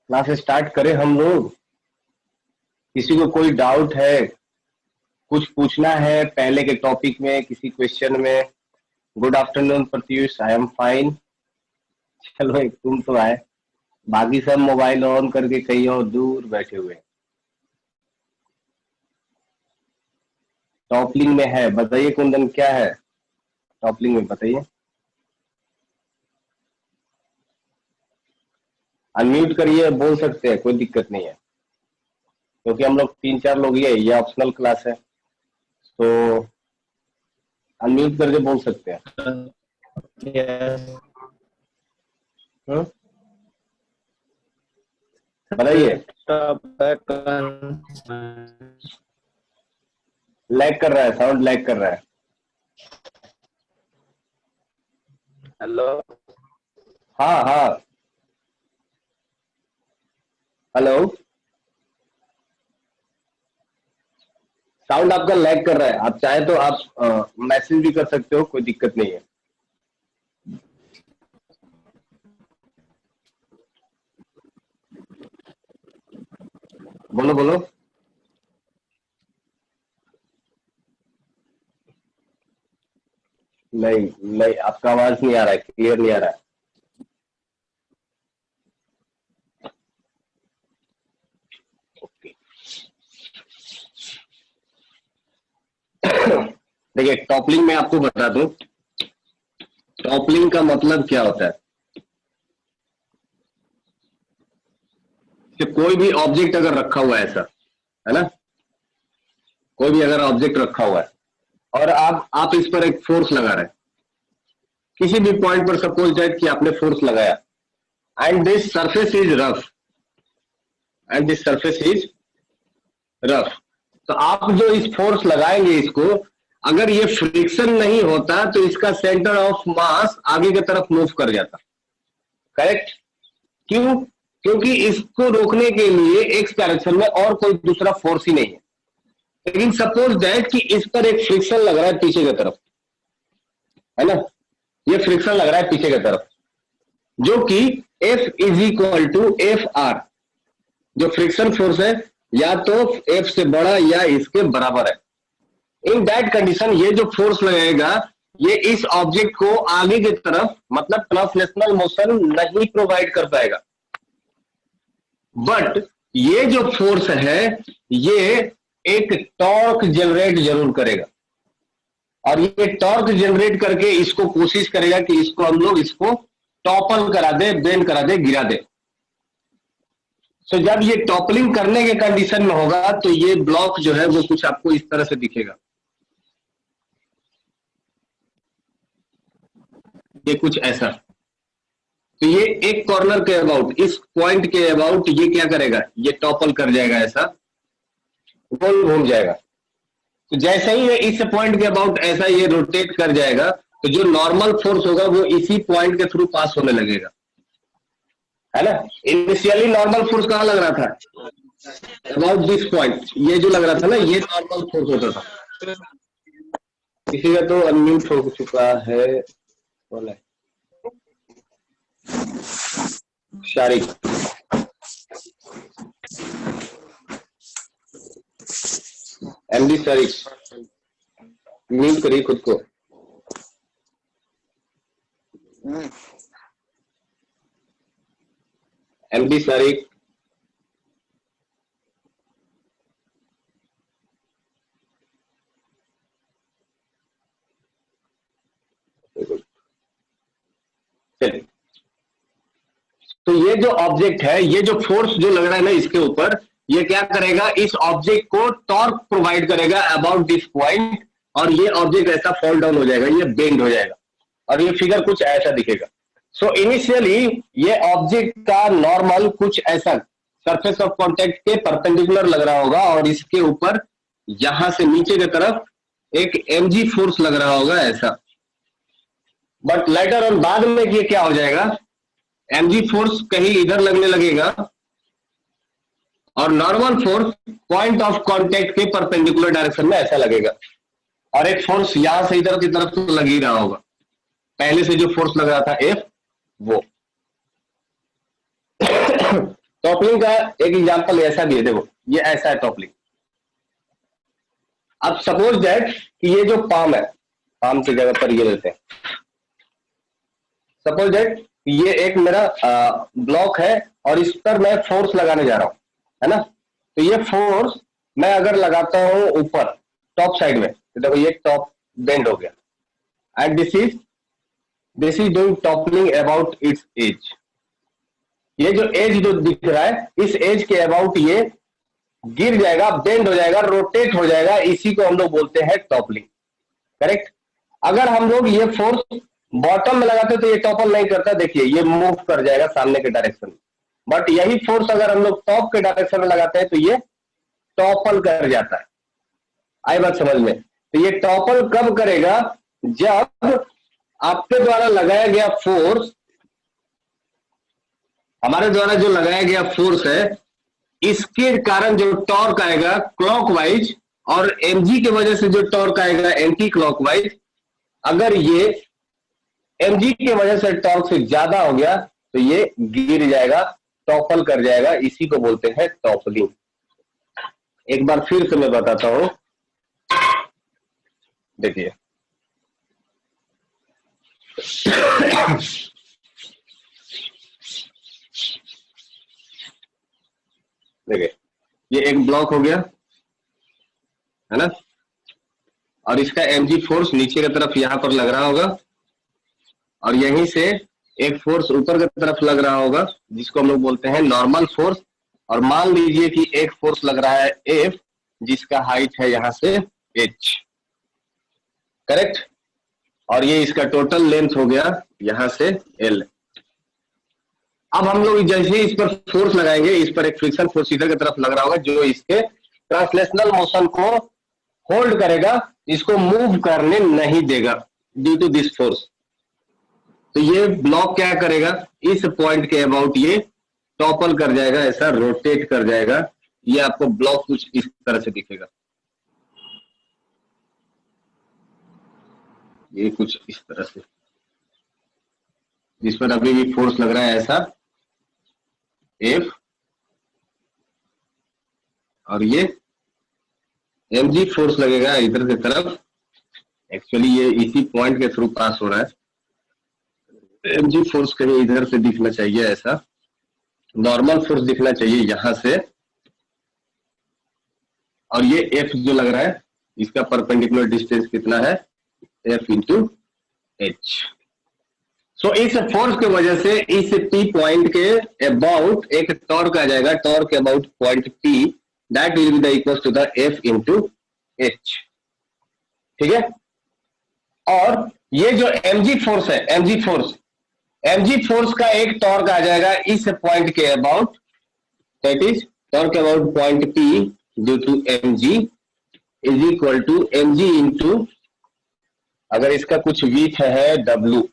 Class start करें हम लोग। किसी को कोई डाउट है, कुछ पूछना है पहले के टॉपिक में, किसी क्वेश्चन में? Good afternoon Pratyush, I am fine. चलो एक तुम तो आए, बाकी सब मोबाइल ऑन करके कहीं और दूर बैठे हुए हैं। टॉप लिंक में है, बताइए कुंदन क्या है टॉप लिंक में, बताइए। अनम्यूट करिए, बोल सकते हैं, कोई दिक्कत नहीं है, क्योंकि हम लोग 3-4 लोग ही है, ये ऑप्शनल क्लास है, तो अनम्यूट करके बोल सकते हैं। बताइए। लैग कर रहा है, साउंड लैग कर रहा है। हेलो। हाँ हाँ, हेलो। साउंड आपका लैग कर रहा है, आप चाहे तो आप मैसेज भी कर सकते हो, कोई दिक्कत नहीं है। बोलो बोलो। नहीं नहीं, आपका आवाज नहीं आ रहा है, क्लियर नहीं आ रहा है। देखिए, टॉपलिंग में आपको बता दूं, टॉपलिंग का मतलब क्या होता है कि कोई भी ऑब्जेक्ट अगर रखा हुआ है ऐसा, है ना, कोई भी अगर ऑब्जेक्ट रखा हुआ है और आप इस पर एक फोर्स लगा रहे हैं, किसी भी पॉइंट पर, सपोज दैट कि आपने फोर्स लगाया, and this surface is rough, and this surface is rough, तो आप जो इस फोर्स लगाएंगे इसको, अगर ये फ्रिक्शन नहीं होता तो इसका सेंटर ऑफ मास आगे की तरफ मूव कर जाता। करेक्ट? क्यों? क्योंकि इसको रोकने के लिए एक्स डायरेक्शन में और कोई दूसरा फोर्स ही नहीं है। लेकिन सपोज दैट कि इस पर एक फ्रिक्शन लग रहा है पीछे की तरफ, है ना, ये फ्रिक्शन लग रहा है पीछे की तरफ, जो कि F is equal to F R, जो फ्रिक्शन फोर्स है या तो F से बड़ा या इसके बराबर है। इन दैट कंडीशन ये जो फोर्स लगेगा ये इस ऑब्जेक्ट को आगे की तरफ, मतलब ट्रांसलेशनल मोशन नहीं प्रोवाइड कर पाएगा, बट ये जो फोर्स है ये एक टॉर्क जनरेट जरूर करेगा, और ये टॉर्क जनरेट करके इसको कोशिश करेगा कि इसको हम लोग इसको टॉपल करा दे, बेंड करा दे, गिरा दे। तो जब ये टॉपलिंग करने के कंडीशन में होगा तो ये ब्लॉक जो है वो कुछ आपको इस तरह से दिखेगा, ये कुछ ऐसा। तो ये एक कॉर्नर के अबाउट, इस पॉइंट के अबाउट ये क्या करेगा, ये टॉपल कर जाएगा, ऐसा गोल घूम जाएगा। तो जैसे ही ये इस पॉइंट के अबाउट ऐसा ये रोटेट कर जाएगा, तो जो नॉर्मल फोर्स होगा वो इसी पॉइंट के थ्रू पास होने लगेगा, है ना। इनिशियली नॉर्मल फोर्स कहाँ लग रहा था, अबाउट दिस पॉइंट, ये जो लग रहा था ना, ये नॉर्मल फोर्स होता था। किसी का तो अनम्यूट हो चुका है, बोला शारिक। एमडी शारिक, म्यूट करिए खुद को। एमडी शारिक, चलिए। तो ये जो ऑब्जेक्ट है, ये जो फोर्स जो लग रहा है ना इसके ऊपर, ये क्या करेगा, इस ऑब्जेक्ट को टॉर्क प्रोवाइड करेगा अबाउट दिस पॉइंट, और ये ऑब्जेक्ट ऐसा फॉल डाउन हो जाएगा, ये बेंड हो जाएगा, और ये फिगर कुछ ऐसा दिखेगा। सो इनिशियली ये ऑब्जेक्ट का नॉर्मल कुछ ऐसा सरफेस ऑफ कॉन्टेक्ट के परपेंडिकुलर लग रहा होगा, और इसके ऊपर यहां से नीचे की तरफ एक mg फोर्स लग रहा होगा ऐसा। बट लेटर ऑन बाद में ये क्या हो जाएगा, mg फोर्स कहीं इधर लगने लगेगा और normal force point of contact के परपेंडिकुलर डायरेक्शन में ऐसा लगेगा, और एक फोर्स यहां से इधर की तरफ तो लग ही रहा होगा, पहले से जो फोर्स लग रहा था F वो। टॉपलिंग का एक एग्जांपल ऐसा भी है, देखो ये ऐसा है टॉपलिंग। अब सपोज दैट कि ये जो पाम है, पाम की जगह पर ये लेते हैं, सपोज दैट ये एक मेरा ब्लॉक है और इस पर मैं फोर्स लगाने जा रहा हूं, है ना। तो ये फोर्स मैं अगर लगाता हूं ऊपर टॉप साइड में, तो देखो ये टॉप बेंड हो गया and this is doing toppling about its edge. ये जो एज जो दिख रहा है, इस एज के अबाउट ये गिर जाएगा, बेंड हो जाएगा, रोटेट हो जाएगा, इसी को हम लोग बोलते हैं टॉपलिंग, करेक्ट। अगर हम लोग ये फोर्स बॉटम में लगाते तो ये टॉपल नहीं करता, देखिए ये मूव कर जाएगा सामने के डायरेक्शन में। बट यही फोर्स अगर हम लोग टॉप के डायरेक्शन में लगाते हैं तो ये टॉपल कर जाता है। आई बात समझ में? तो ये टॉपल कब करेगा? जब आपके द्वारा लगाया गया फोर्स, हमारे द्वारा जो लगाया गया फोर्स है, इसके कारण जो टॉर्क आएगा क्लॉकवाइज और mg की वजह से जो टॉर्क आएगा एंटी क्लॉकवाइज, अगर ये mg की वजह से टॉर्क से ज्यादा हो गया तो ये गिर जाएगा, टॉपल कर जाएगा, इसी को बोलते हैं टॉपलिंग। एक बार फिर से मैं बताता हूं, देखिए देखिए ये एक ब्लॉक हो गया, है ना, और इसका mg फोर्स नीचे की तरफ यहां पर लग रहा होगा और यहीं से एक फोर्स ऊपर की तरफ लग रहा होगा जिसको हम लोग बोलते हैं नॉर्मल फोर्स। और मान लीजिए कि एक फोर्स लग रहा है F जिसका हाइट है यहां से h, करेक्ट। और ये इसका टोटल लेंथ हो गया यहां से L। अब हम लोग जैसे ही इस पर फोर्स लगाएंगे, इस पर एक फ्रिक्शन फोर्स इधर की तरफ लग रहा होगा जो इसके ट्रांसलेशनल मोशन को होल्ड करेगा, इसको मूव करने नहीं देगा ड्यू टू दिस फोर्स। तो ये ब्लॉक क्या करेगा, इस पॉइंट के अबाउट ये टॉपल कर जाएगा, ऐसा रोटेट कर जाएगा। ये आपको ब्लॉक कुछ इस तरह से दिखेगा, ये कुछ इस तरह से, जिस पर अभी भी फोर्स लग रहा है ऐसा F, और ये mg फोर्स लगेगा इधर की तरफ। एक्चुअली ये इसी पॉइंट के थ्रू पास हो रहा है। mg फोर्स कहीं इधर से दिखना चाहिए, ऐसा नॉर्मल फोर्स दिखना चाहिए यहां से। और ये F जो लग रहा है इसका परपेंडिकुलर डिस्टेंस कितना है, F इंटू H। सो इस फोर्स की वजह से इस P पॉइंट के अबाउट एक टॉर्क आ जाएगा, torque about point P, that will be the equal to the F into H, ठीक है। और ये जो mg फोर्स है, mg फोर्स का एक टॉर्क आ जाएगा इस पॉइंट के about, that is torque about point P due to mg is equal to mg into, अगर इसका कुछ विड्थ है W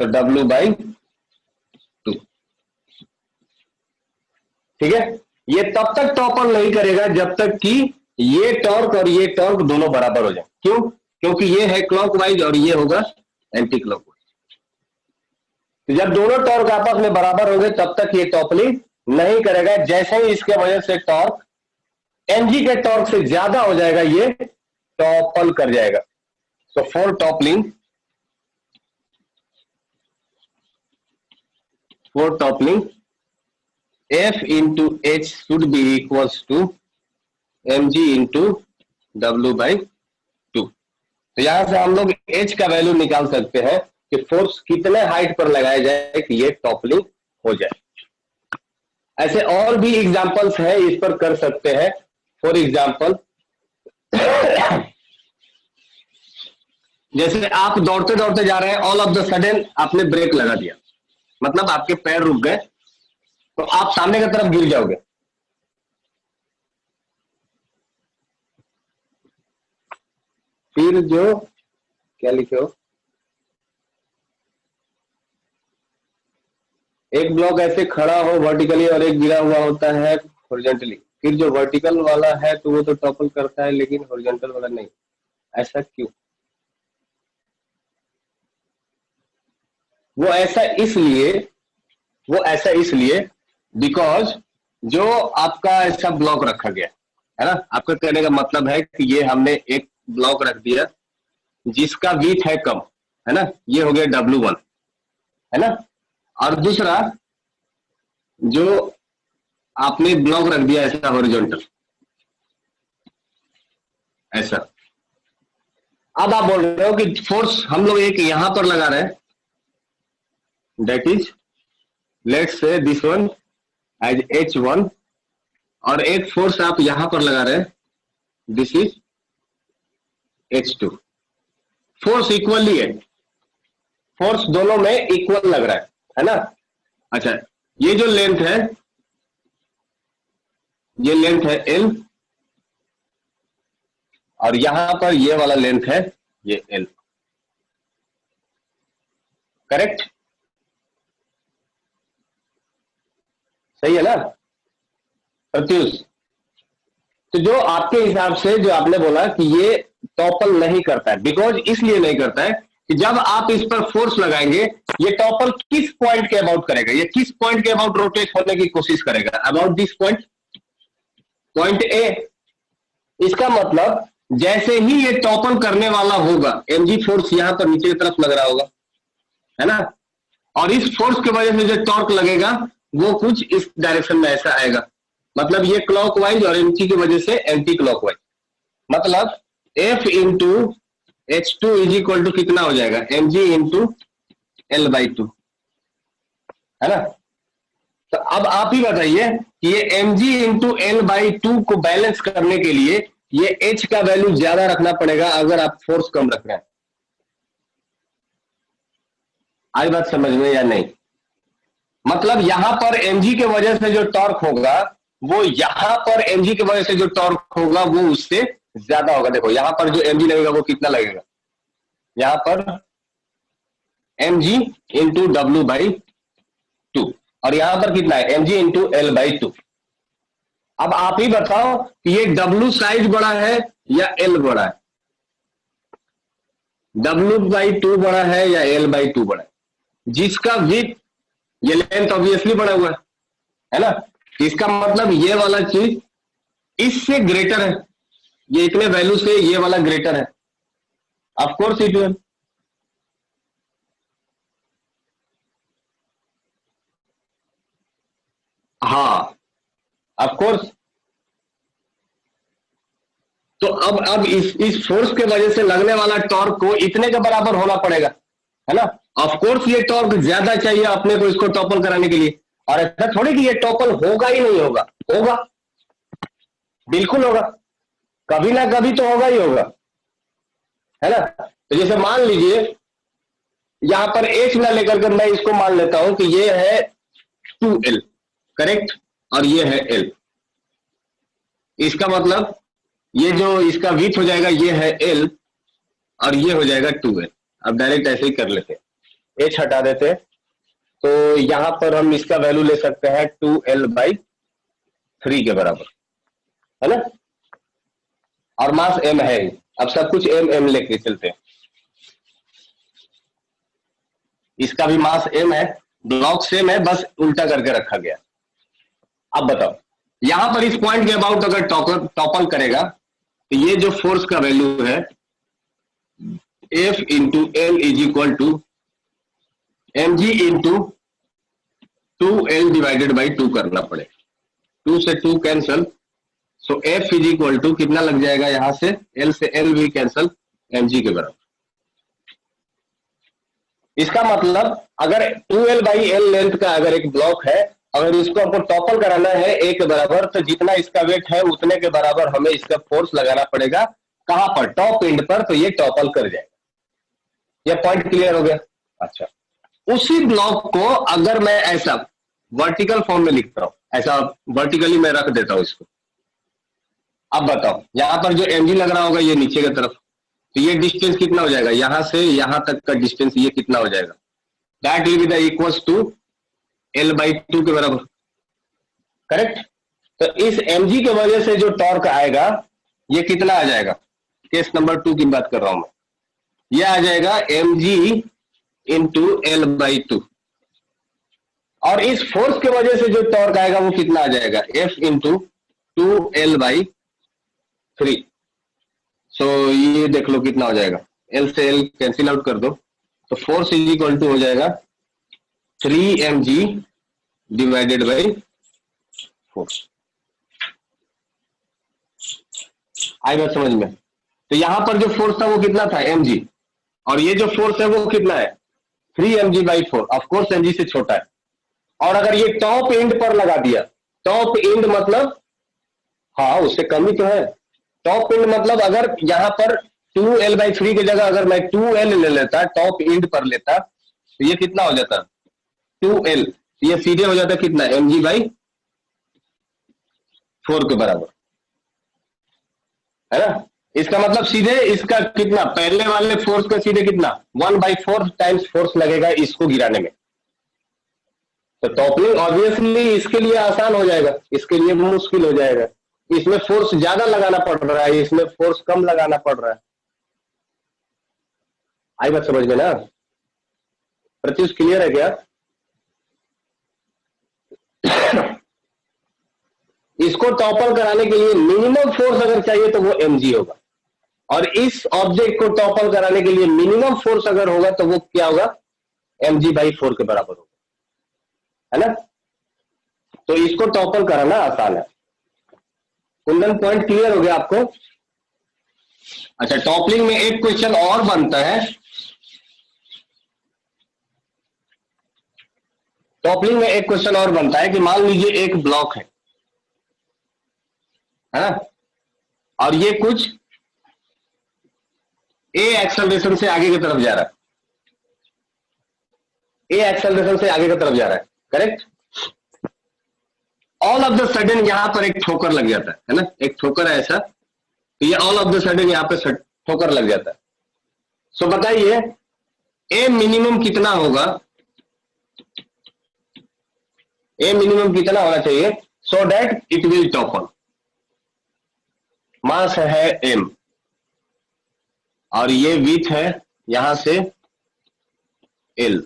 तो W बाई 2, ठीक है। ये तब तक टॉपल नहीं करेगा जब तक कि ये टॉर्क और ये टॉर्क दोनों बराबर हो जाए। क्यों? क्योंकि ये है क्लॉकवाइज और ये होगा एंटी क्लॉकवाइज। तो जब दोनों टॉर्क आपस में बराबर होंगे तब तक ये टॉपलिंग नहीं करेगा। जैसे ही इसके वजह से टॉर्क mg के टॉर्क से ज्यादा हो जाएगा, ये टॉपल कर जाएगा। So for toppling, F into H should be equals to mg into W by 2। तो यहां से हम लोग H का वैल्यू निकाल सकते हैं कि फोर्स कितने हाइट पर लगाया जाए कि ये टॉपलिंग हो जाए। ऐसे और भी एग्जांपल्स है, इस पर कर सकते हैं। फॉर एग्जांपल जैसे आप दौड़ते दौड़ते जा रहे हैं, ऑल ऑफ द सडन आपने ब्रेक लगा दिया, मतलब आपके पैर रुक गए, तो आप सामने की तरफ गिर जाओगे। फिर जो क्या लिखे हो, एक ब्लॉक ऐसे खड़ा हो वर्टिकली और एक गिरा हुआ होता है हॉरिजॉन्टली। फिर जो वर्टिकल वाला है तो वो तो टॉपल करता है लेकिन हॉरिजॉन्टल वाला नहीं, ऐसा क्यों? वो ऐसा इसलिए वो ऐसा इसलिए बिकॉज जो आपका ऐसा ब्लॉक रखा गया है ना, आपका कहने का मतलब है कि ये हमने एक ब्लॉक रख दिया जिसका विड्थ है कम, है ना, ये हो गया W1, है ना। और दूसरा जो आपने ब्लॉक रख दिया ऐसा हॉरिजॉन्टल, ऐसा। अब आप बोल रहे हो कि फोर्स हम लोग एक यहां पर लगा रहे हैं, that is let's say this one as H1, और एक फोर्स आप यहां पर लगा रहे हैं, this is H2। Force equally है, फोर्स दोनों में इक्वल लग रहा है ना। अच्छा, ये जो लेंथ है, ये लेंथ है L, और यहां पर ये वाला लेंथ है ये L, करेक्ट, सही है ना प्रत्युष। तो जो आपके हिसाब से जो आपने बोला कि ये टॉपल नहीं करता है, बिकॉज इसलिए नहीं करता है कि जब आप इस पर फोर्स लगाएंगे ये टॉपल किस पॉइंट के अबाउट करेगा, ये किस पॉइंट के अबाउट रोटेट होने की कोशिश करेगा, about this point, point A. इसका मतलब जैसे ही ये टॉपल करने वाला होगा, mg फोर्स यहां पर नीचे की तरफ लग रहा होगा, है ना, और इस फोर्स की वजह से जो टॉर्क लगेगा वो कुछ इस डायरेक्शन में ऐसा आएगा, मतलब ये क्लॉकवाइज, और mg की वजह से एंटी क्लॉकवाइज, मतलब F into H2 is equal to कितना हो जाएगा, mg इंटू L/2, है ना। तो अब आप ही बताइए कि ये mg इंटू L/2 को बैलेंस करने के लिए ये h का वैल्यू ज्यादा रखना पड़ेगा अगर आप फोर्स कम रख रहे हैं। आई बात समझ में या नहीं? मतलब यहां पर mg के वजह से जो टॉर्क होगा वो यहां पर mg की वजह से जो टॉर्क होगा वो उससे ज्यादा होगा। देखो यहां पर जो mg लगेगा वो कितना लगेगा, यहां पर mg इंटू W/2, और यहां पर कितना है mg इंटू L/2। अब आप ही बताओ कि ये W साइज बड़ा है या L बड़ा है, W/2 बड़ा है या L/2 बड़ा है, जिसका विड्थ, ये लेंथ ऑब्वियसली बड़ा हुआ है ना। इसका मतलब ये वाला चीज इससे ग्रेटर है, ये इतने वैल्यू से ये वाला ग्रेटर है, ऑफ कोर्स इट विल। हाँ ऑफ कोर्स। तो अब इस फोर्स के वजह से लगने वाला टॉर्क को इतने के बराबर होना पड़ेगा, है ना। ऑफ कोर्स ये टॉर्क ज्यादा चाहिए अपने को इसको टॉपल कराने के लिए, और ऐसा थोड़ी कि ये टॉपल होगा ही नहीं होगा, होगा, बिल्कुल होगा, कभी ना कभी तो होगा ही होगा, है ना। तो जैसे मान लीजिए यहां पर h ना लेकर के मैं इसको मान लेता हूं कि ये है 2L, करेक्ट, और ये है L। इसका मतलब ये जो इसका विड्थ हो जाएगा ये है L, और ये हो जाएगा 2L। अब डायरेक्ट ऐसे ही कर लेते हैं, h हटा देते हैं, तो यहां पर हम इसका वैल्यू ले सकते हैं 2L/3 के बराबर, है ना, और मास m है ही। अब सब कुछ m लेके चलते हैं, इसका भी मास m है, ब्लॉक सेम है, बस उल्टा करके रखा गया। अब बताओ यहां पर इस पॉइंट के अबाउट अगर टॉपल करेगा तो ये जो फोर्स का वैल्यू है F into L is equal to mg into 2L/2 करना पड़ेगा, 2 से 2 cancel, so F is equal to कितना लग जाएगा, यहां से L से L भी कैंसल, mg के बराबर। इसका मतलब अगर 2L/L लेंथ का अगर एक ब्लॉक है, अगर इसको हमको टॉपल कराना है a के बराबर, तो जितना इसका वेट है उतने के बराबर हमें इसका फोर्स लगाना पड़ेगा, कहां पर, टॉप एंड पर, तो ये टॉपल कर जाएगा। यह पॉइंट क्लियर हो गया। अच्छा, उसी ब्लॉक को अगर मैं ऐसा वर्टिकल फॉर्म में लिखता हूं, ऐसा वर्टिकली मैं रख देता हूं इसको, अब बताओ यहां पर जो mg लग रहा होगा ये नीचे की तरफ, तो ये डिस्टेंस कितना हो जाएगा, यहां से यहां तक का डिस्टेंस ये कितना हो जाएगा, that will be the equals to L/2 के बराबर, करेक्ट। तो इस mg की वजह से जो टॉर्क आएगा ये कितना आ जाएगा, केस नंबर 2 की बात कर रहा हूं मैं, ये आ जाएगा mg इंटू L/2, और इस फोर्स की वजह से जो टॉर्क आएगा वो कितना आ जाएगा, F इंटू 2L/3। सो ये देख लो कितना हो जाएगा, L से L कैंसिल आउट कर दो, तो फोर्स इज इक्वल टू हो जाएगा 3mg डिवाइडेड बाई फोर्स। आई बात समझ में? तो यहां पर जो फोर्स था वो कितना था, mg, और ये जो फोर्स है वो कितना है, 3mg/4। ऑफकोर्स mg से छोटा है। और अगर ये टॉप एंड पर लगा दिया, टॉप एंड मतलब हाँ उससे कम ही तो है। टॉप एंड मतलब अगर यहाँ पर 2L/3 की जगह अगर मैं 2L ले लेता, टॉप एंड पर लेता, तो ये कितना हो जाता, 2L। ये सीधे हो जाता कितना, mg/4 के बराबर, है ना। इसका मतलब सीधे इसका कितना, पहले वाले फोर्स का सीधे कितना, 1/4 टाइम्स फोर्स लगेगा इसको गिराने में। तो टॉपलिंग ऑब्वियसली इसके लिए आसान हो जाएगा, इसके लिए मुश्किल हो जाएगा। इसमें फोर्स ज्यादा लगाना पड़ रहा है, इसमें फोर्स कम लगाना पड़ रहा है। आई बात समझ में ना? प्रत्युष क्लियर है क्या? इसको टॉपल कराने के लिए मिनिमम फोर्स अगर चाहिए तो वो mg होगा, और इस ऑब्जेक्ट को टॉपल कराने के लिए मिनिमम फोर्स अगर होगा तो वो क्या होगा, mg/4 के बराबर होगा, है ना। तो इसको टॉपल कराना आसान है। कुंदन पॉइंट क्लियर हो गया आपको? अच्छा, टॉपलिंग में एक क्वेश्चन और बनता है। टॉपलिंग में एक क्वेश्चन और बनता है कि मान लीजिए एक ब्लॉक है ना, और ये कुछ ए एक्सेलरेशन से आगे की तरफ जा रहा है, ए एक्सेलरेशन से आगे की तरफ जा रहा है, correct. All of the sudden यहां पर एक ठोकर लग जाता है ना, एक ठोकर है ऐसा, तो ये ऑल ऑफ द सडन यहां पे ठोकर लग जाता है। सो बताइए ए मिनिमम कितना होगा, ए मिनिमम कितना होना चाहिए so that it will topple. Mass है m, और ये विड्थ है यहां से l,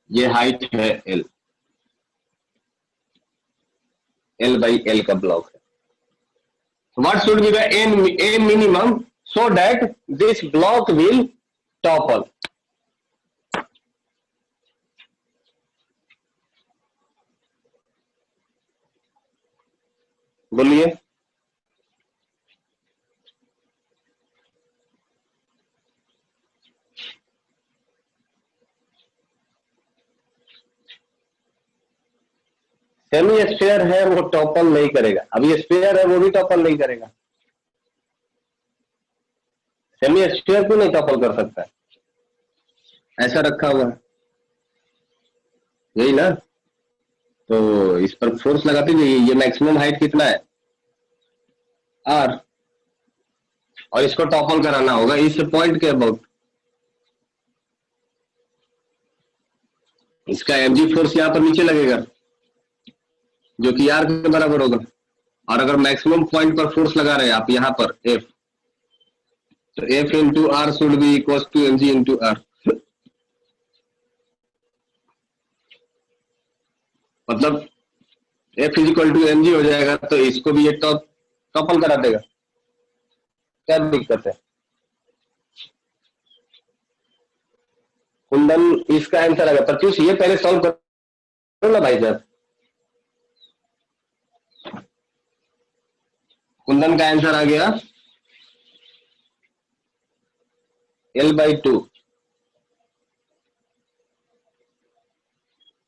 ये हाइट है l, L/L का ब्लॉक है। What should be the a minimum so that this block will topple? बोलिए। सेमी स्फीयर है वो टॉपल नहीं करेगा, अभी स्फीयर है वो भी टॉपल नहीं करेगा। सेमी स्फीयर क्यों नहीं टॉपल कर सकता है, ऐसा रखा हुआ है, यही ना। तो इस पर फोर्स लगाते जाइए। ये मैक्सिमम हाइट कितना है, r, और इसको टॉपल कराना होगा इस पॉइंट के अबाउट। इसका mg फोर्स यहां पर नीचे लगेगा जो कि r के बराबर होगा, और अगर मैक्सिमम पॉइंट पर फोर्स लगा रहे हैं आप यहां पर F, तो F into R should be equal to mg into R. मतलब F is equal to mg हो जाएगा, तो इसको भी ये टॉपल करा देगा, क्या दिक्कत है। कुंदन इसका आंसर आ गया। प्रत्युष ये पहले सॉल्व करो ना भाई साहब। कुंदन का आंसर आ गया L/2।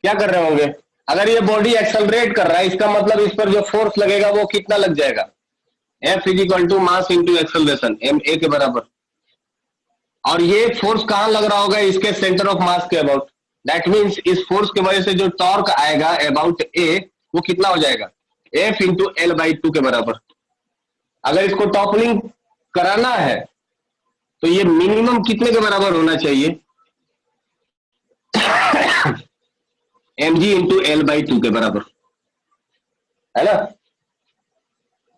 क्या कर रहे होंगे, अगर ये बॉडी एक्सेलरेट कर रहा है इसका मतलब इस पर जो फोर्स लगेगा वो कितना लग जाएगा, F is equal to mass into acceleration ma के बराबर। और ये फोर्स कहां लग रहा होगा, इसके सेंटर ऑफ मास के अबाउट। दैट मीन्स इस फोर्स की वजह से जो टॉर्क आएगा अबाउट a वो कितना हो जाएगा, F इंटू L/2 के बराबर। अगर इसको टॉपलिंग कराना है तो ये मिनिमम कितने के बराबर होना चाहिए, mg इंटू L/2 के बराबर, है ना।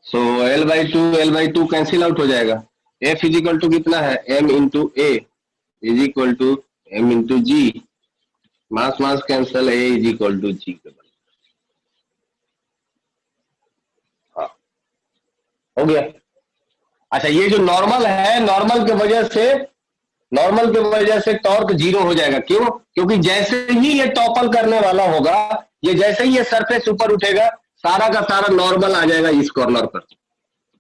सो L/2 कैंसिल आउट हो जाएगा। F इज इक्वल टू कितना है, m into a is equal to m into g mass mass cancel, A is equal to G के बराबर। हाँ, हो गया। अच्छा, ये जो नॉर्मल है, नॉर्मल के वजह से टॉर्क जीरो हो जाएगा। क्यों? क्योंकि जैसे ही ये टॉपल करने वाला होगा, ये जैसे ही ये सरफेस ऊपर उठेगा, सारा का सारा नॉर्मल आ जाएगा इस कॉर्नर पर।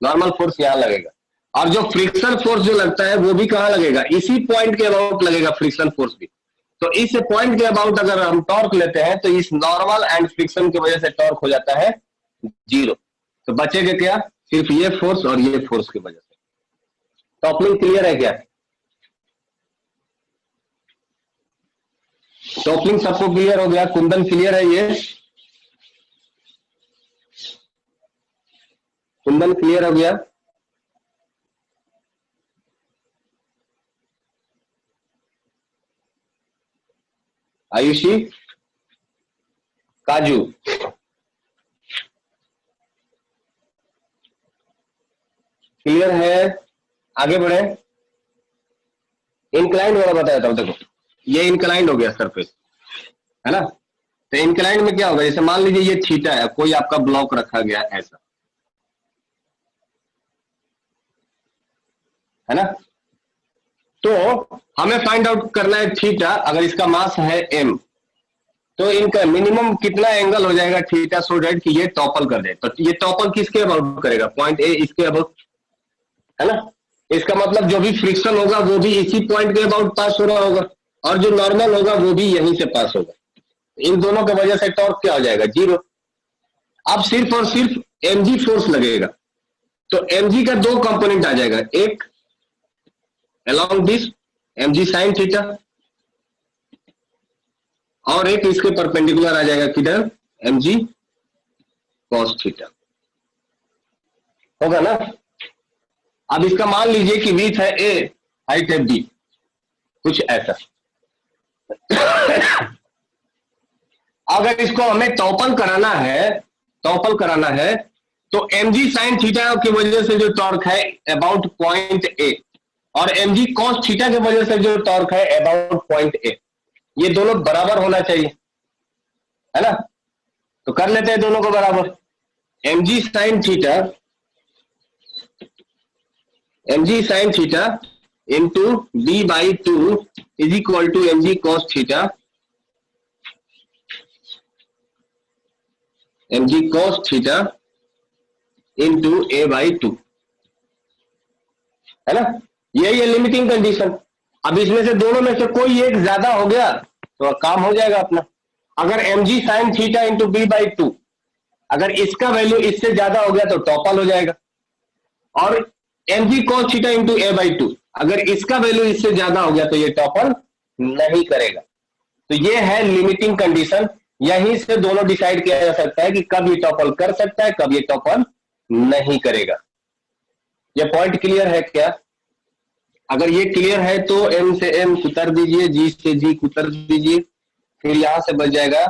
नॉर्मल फोर्स यहां लगेगा, और जो फ्रिक्शन फोर्स जो लगता है वो भी कहां लगेगा? इसी पॉइंट के अबाउट लगेगा फ्रिक्शन फोर्स भी। तो इस पॉइंट के अबाउट अगर हम टॉर्क लेते हैं तो इस नॉर्मल एंड फ्रिक्शन की वजह से टॉर्क हो जाता है जीरो। तो बचेगा क्या? सिर्फ ये फोर्स और ये फोर्स की वजह से। टॉपलिंग क्लियर है क्या? टॉपलिंग सबको क्लियर हो गया? कुंदन क्लियर है? ये कुंदन क्लियर हो गया? आयुषी, काजू, क्लियर है? आगे बढ़े। इंक्लाइंड वाला बताया था, देखो ये इंक्लाइंड हो गया सरफेस, है ना? तो इंक्लाइंड में क्या होगा? जैसे मान लीजिए ये थीटा है, कोई आपका ब्लॉक रखा गया ऐसा, है ना? तो हमें फाइंड आउट करना है थीटा। अगर इसका मास है m, तो इनका मिनिमम कितना एंगल हो जाएगा थीटा, सो डेट कि ये टॉपल कर दे। तो ये टॉपल किसके अबाउट करेगा? पॉइंट ए, इसके अबाउट, है ना? इसका मतलब जो भी फ्रिक्शन होगा वो भी इसी पॉइंट के अबाउट पास हो रहा होगा, और जो नॉर्मल होगा वो भी यहीं से पास होगा। इन दोनों की वजह से टॉर्क क्या हो जाएगा? जीरो। अब सिर्फ और सिर्फ mg फोर्स लगेगा। तो mg का दो कंपोनेंट आ जाएगा, एक along this mg sin theta, और एक इसके परपेंडिकुलर आ जाएगा किधर? mg cos theta. होगा ना? अब इसका मान लीजिए कि विड्थ है a, हाइट है b, कुछ ऐसा। अगर इसको हमें टॉपल कराना है तो mg sin थीटा की वजह से जो टॉर्क है अबाउट पॉइंट ए, और mg cos थीटा की वजह से जो टॉर्क है अबाउट पॉइंट ए, ये दोनों बराबर होना चाहिए, है ना? तो कर लेते हैं दोनों को बराबर। mg sin theta, mg sin theta into b by two is equal to mg cos theta, mg cos theta into a by two, है ना? यही है लिमिटिंग कंडीशन। अब इसमें से दोनों में से कोई एक ज्यादा हो गया तो काम हो जाएगा अपना। अगर mg sin theta into B by two, अगर इसका वैल्यू इससे ज्यादा हो गया तो टॉपल हो जाएगा, और mg cos theta into A by two, अगर इसका वैल्यू इससे ज्यादा हो गया तो ये टॉपल नहीं करेगा। तो ये है लिमिटिंग कंडीशन। यहीं से दोनों डिसाइड किया जा सकता है कि कब ये टॉपल कर सकता है, कब ये टॉपल नहीं करेगा। ये पॉइंट क्लियर है क्या? अगर ये क्लियर है तो m से m उतर दीजिए, g से g उतर दीजिए, फिर यहां से बच जाएगा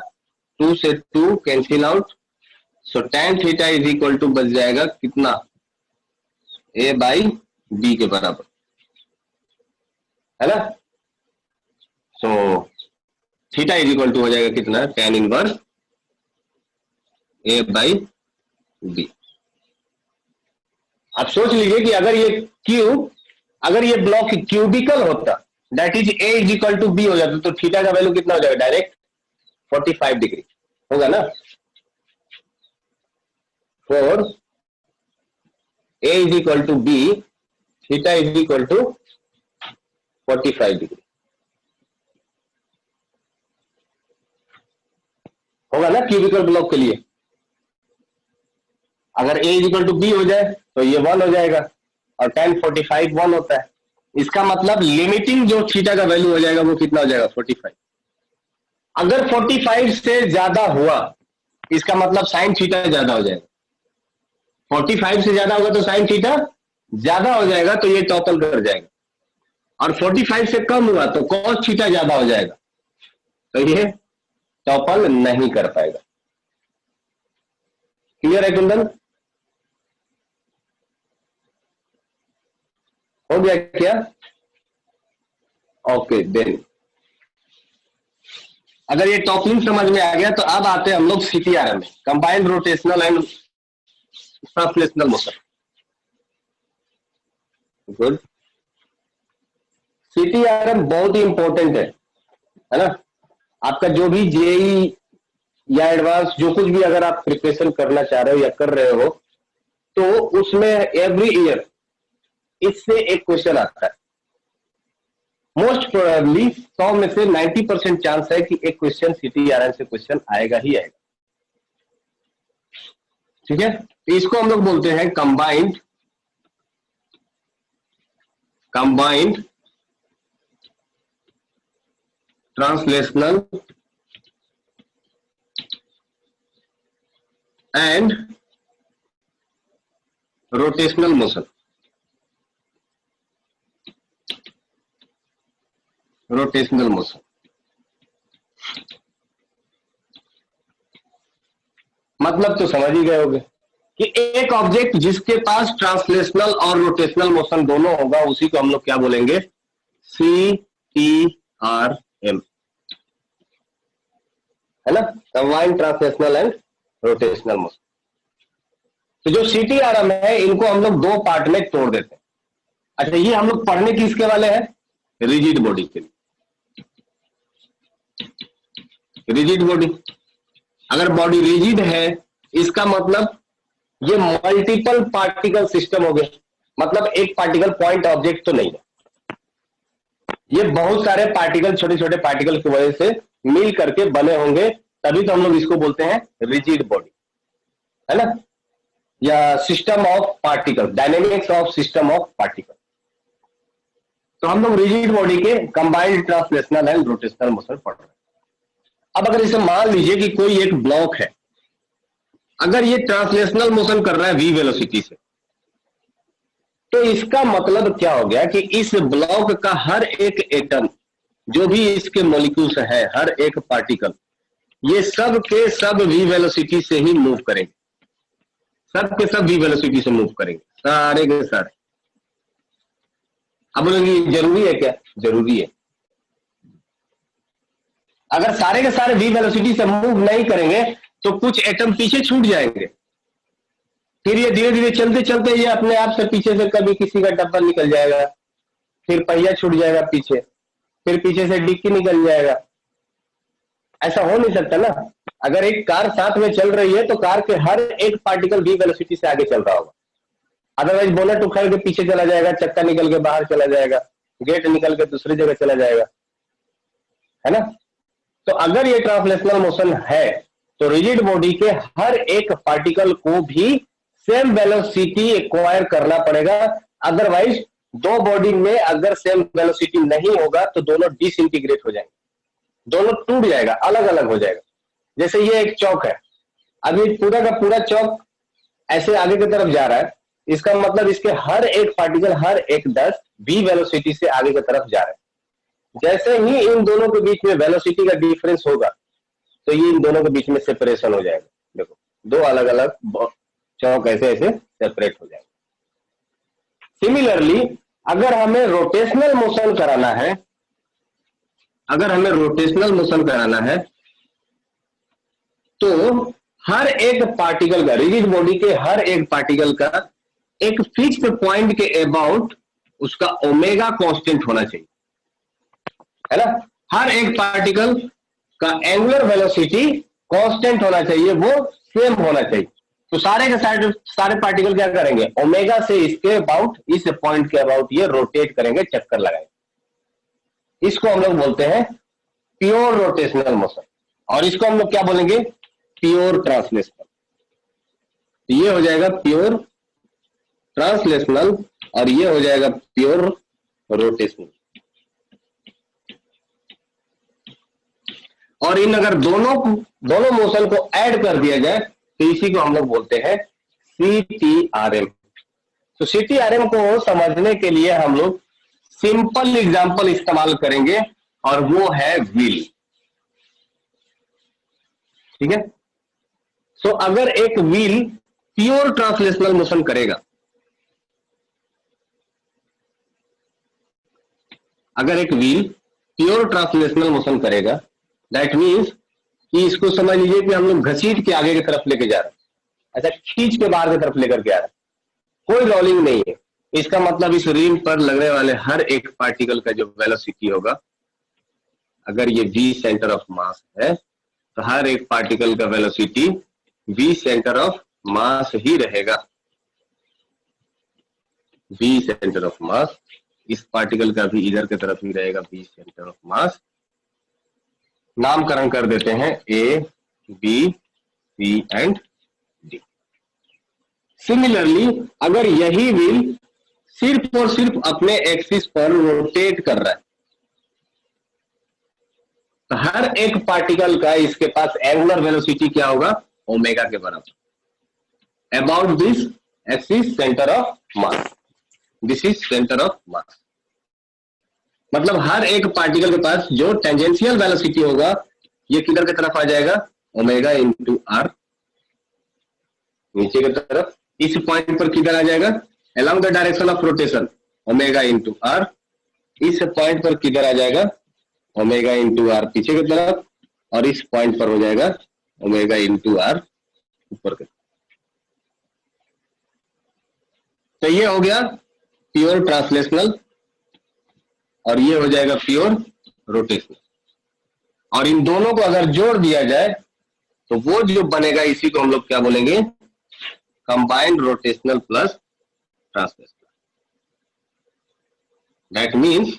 2 से 2 cancel out. So tan theta is equal to बच जाएगा कितना? a बाई b के बराबर, है ना? So theta is equal to हो जाएगा कितना? tan inverse a by b। आप सोच लीजिए कि अगर ये ब्लॉक क्यूबिकल होता, that is a is equal to b हो जाता, तो थीटा का वैल्यू कितना हो जाएगा? डायरेक्ट 45 डिग्री होगा ना? For a is equal to b, theta is equal to 45 degree होगा ना क्यूबिकल ब्लॉक के लिए। अगर a is equal to b हो जाए तो ये 1 हो जाएगा, और tan 45 1 होता है। इसका मतलब लिमिटिंग जो थीटा का वैल्यू हो जाएगा वो कितना हो जाएगा? 45। अगर 45 से ज्यादा हुआ, इसका मतलब साइन थीटा ज्यादा हो जाएगा। 45 से ज्यादा होगा तो साइन थीटा ज्यादा हो जाएगा, तो ये टॉपल कर जाएगा। और 45 से कम हुआ तो कॉस थीटा ज्यादा हो जाएगा, तो ये टॉपल नहीं कर पाएगा। क्लियर है कुंदन? हो गया क्या? ओके देन अगर ये टॉपिक समझ में आ गया तो अब आते हैं हम लोग सीटीआरएम में, combined rotational and translational motion. Good. CTRM बहुत ही इंपॉर्टेंट है ना। आपका जो भी जेई या एडवांस जो कुछ भी अगर आप प्रिपरेशन करना चाह रहे हो या कर रहे हो, तो उसमें एवरी ईयर इससे एक क्वेश्चन आता है। मोस्ट प्रोबेबली 100 में से 90% चांस है कि एक क्वेश्चन सीटीआरएम से क्वेश्चन आएगा ही आएगा। ठीक है, तो इसको हम लोग बोलते हैं combined translational and rotational motion. Rotational motion मतलब तो समझ ही गए होंगे कि एक ऑब्जेक्ट जिसके पास ट्रांसलेशनल और रोटेशनल मोशन दोनों होगा उसी को हम लोग क्या बोलेंगे, सीटीआरएम, है ना, combined translational and rotational motion. तो जो सीटीआरएम है इनको हम लोग दो पार्ट में तोड़ देते हैं। अच्छा, ये हम लोग पढ़ने किसके वाले हैं, रिजिड बॉडी के लिए। रिजिड बॉडी, अगर बॉडी रिजिड है इसका मतलब ये मल्टीपल पार्टिकल सिस्टम हो गया, मतलब एक पार्टिकल पॉइंट ऑब्जेक्ट तो नहीं है, ये बहुत सारे पार्टिकल, छोटे छोटे पार्टिकल की वजह से मिल करके बने होंगे, तभी तो हम लोग इसको बोलते हैं रिजिड बॉडी, है ना, या system of particle, dynamics of system of particle. तो हम लोग रिजिड बॉडी के combined translational and rotational motion पढ़ रहे हैं। अब अगर इसे मान लीजिए कि कोई एक ब्लॉक है, अगर ये ट्रांसलेशनल मोशन कर रहा है v वेलोसिटी से, तो इसका मतलब क्या हो गया कि इस ब्लॉक का हर एक एटम, जो भी इसके मॉलिक्यूल्स है, हर एक पार्टिकल, ये सब के सब v वेलोसिटी से ही मूव करेंगे, सब के सब v वेलोसिटी से मूव करेंगे, सारे के सारे। अब बोलेंगे जरूरी है क्या, जरूरी है। अगर सारे के सारे v वेलोसिटी से मूव नहीं करेंगे तो कुछ एटम पीछे छूट जाएंगे, फिर ये धीरे धीरे चलते चलते ये अपने आप से पीछे से कभी किसी का डब्बा निकल जाएगा, फिर पहिया छूट जाएगा पीछे, फिर पीछे से डिक्की निकल जाएगा। ऐसा हो नहीं सकता ना। अगर एक कार साथ में चल रही है तो कार के हर एक पार्टिकल v वेलोसिटी से आगे चल रहा होगा, अदरवाइज बोनट उखाड़ के पीछे चला जाएगा, चक्का निकल के बाहर चला जाएगा, गेट निकल के दूसरी जगह चला जाएगा, है ना। तो अगर ये ट्रांसलेशनल मोशन है तो रिजिड बॉडी के हर एक पार्टिकल को भी सेम वेलोसिटी एक्वायर करना पड़ेगा, अदरवाइज दो बॉडी में अगर सेम वेलोसिटी नहीं होगा तो दोनों डिसइंटीग्रेट हो जाएंगे, दोनों टूट जाएगा, अलग अलग हो जाएगा। जैसे ये एक चौक है, अभी पूरा का पूरा चौक ऐसे आगे की तरफ जा रहा है, इसका मतलब इसके हर एक पार्टिकल, हर एक 10 v वेलोसिटी से आगे की तरफ जा रहा है। जैसे ही इन दोनों के बीच में वेलोसिटी का डिफरेंस होगा तो ये इन दोनों के बीच में सेपरेशन हो जाएगा। देखो, दो अलग अलग चौक ऐसे ऐसे सेपरेट हो जाएंगे। सिमिलरली अगर हमें रोटेशनल मोशन कराना है, अगर हमें रोटेशनल मोशन कराना है तो हर एक पार्टिकल का, रिजिड बॉडी के हर एक पार्टिकल का एक फिक्स्ड पॉइंट के अबाउट उसका ओमेगा कांस्टेंट होना चाहिए, है ना। हर एक पार्टिकल का एंगुलर वेलोसिटी कांस्टेंट होना चाहिए, वो सेम होना चाहिए। तो सारे के सारे पार्टिकल क्या करेंगे, ओमेगा से इसके अबाउट, इस पॉइंट के अबाउट ये रोटेट करेंगे, चक्कर लगाएंगे। इसको हम लोग बोलते हैं प्योर रोटेशनल मोशन, और इसको हम लोग क्या बोलेंगे, प्योर ट्रांसलेशनल। ये हो जाएगा प्योर ट्रांसलेशनल और ये हो जाएगा प्योर रोटेशनल। और इन अगर दोनों मोशन को ऐड कर दिया जाए तो इसी को हम लोग बोलते हैं सीटीआरएम। तो सीटीआरएम को समझने के लिए हम लोग सिंपल एग्जांपल इस्तेमाल करेंगे और वो है व्हील। ठीक है। सो अगर एक व्हील प्योर ट्रांसलेशनल मोशन करेगा, अगर एक व्हील प्योर ट्रांसलेशनल मोशन करेगा दैट मीन्स कि इसको समझ लीजिए कि हम लोग घसीट के आगे की तरफ लेके जा रहे हैं, ऐसा खींच के बाहर की तरफ लेकर के आ रहे हैं, कोई रोलिंग नहीं है। इसका मतलब इस रिंग पर लगने वाले हर एक पार्टिकल का जो वेलोसिटी होगा, अगर ये v सेंटर ऑफ मास है तो हर एक पार्टिकल का velocity v centre of mass ही रहेगा। v सेंटर ऑफ मास, इस पार्टिकल का भी इधर की तरफ ही रहेगा v सेंटर ऑफ मास। नामकरण कर देते हैं A, B, C and D। Similarly अगर यही व्हील सिर्फ और सिर्फ अपने एक्सिस पर रोटेट कर रहा है तो हर एक पार्टिकल का इसके पास एंगुलर वेलोसिटी क्या होगा, ओमेगा के बराबर, about this axis centre of mass. This is centre of मास, मतलब हर एक पार्टिकल के पास जो टेंजेंशियल वेलोसिटी होगा ये किधर की तरफ आ जाएगा, ओमेगा इंटू आर, नीचे की तरफ। इस पॉइंट पर किधर आ जाएगा, along the direction of rotation, omega into R. इस पॉइंट पर किधर आ जाएगा, ओमेगा इंटू आर पीछे की तरफ, और इस पॉइंट पर हो जाएगा ओमेगा इंटू आर ऊपर की तरफ। तो ये हो गया प्योर ट्रांसलेशनल और ये हो जाएगा प्योर रोटेशनल। और इन दोनों को अगर जोड़ दिया जाए तो वो जो बनेगा इसी को हम लोग क्या बोलेंगे, combined rotational plus translational. That means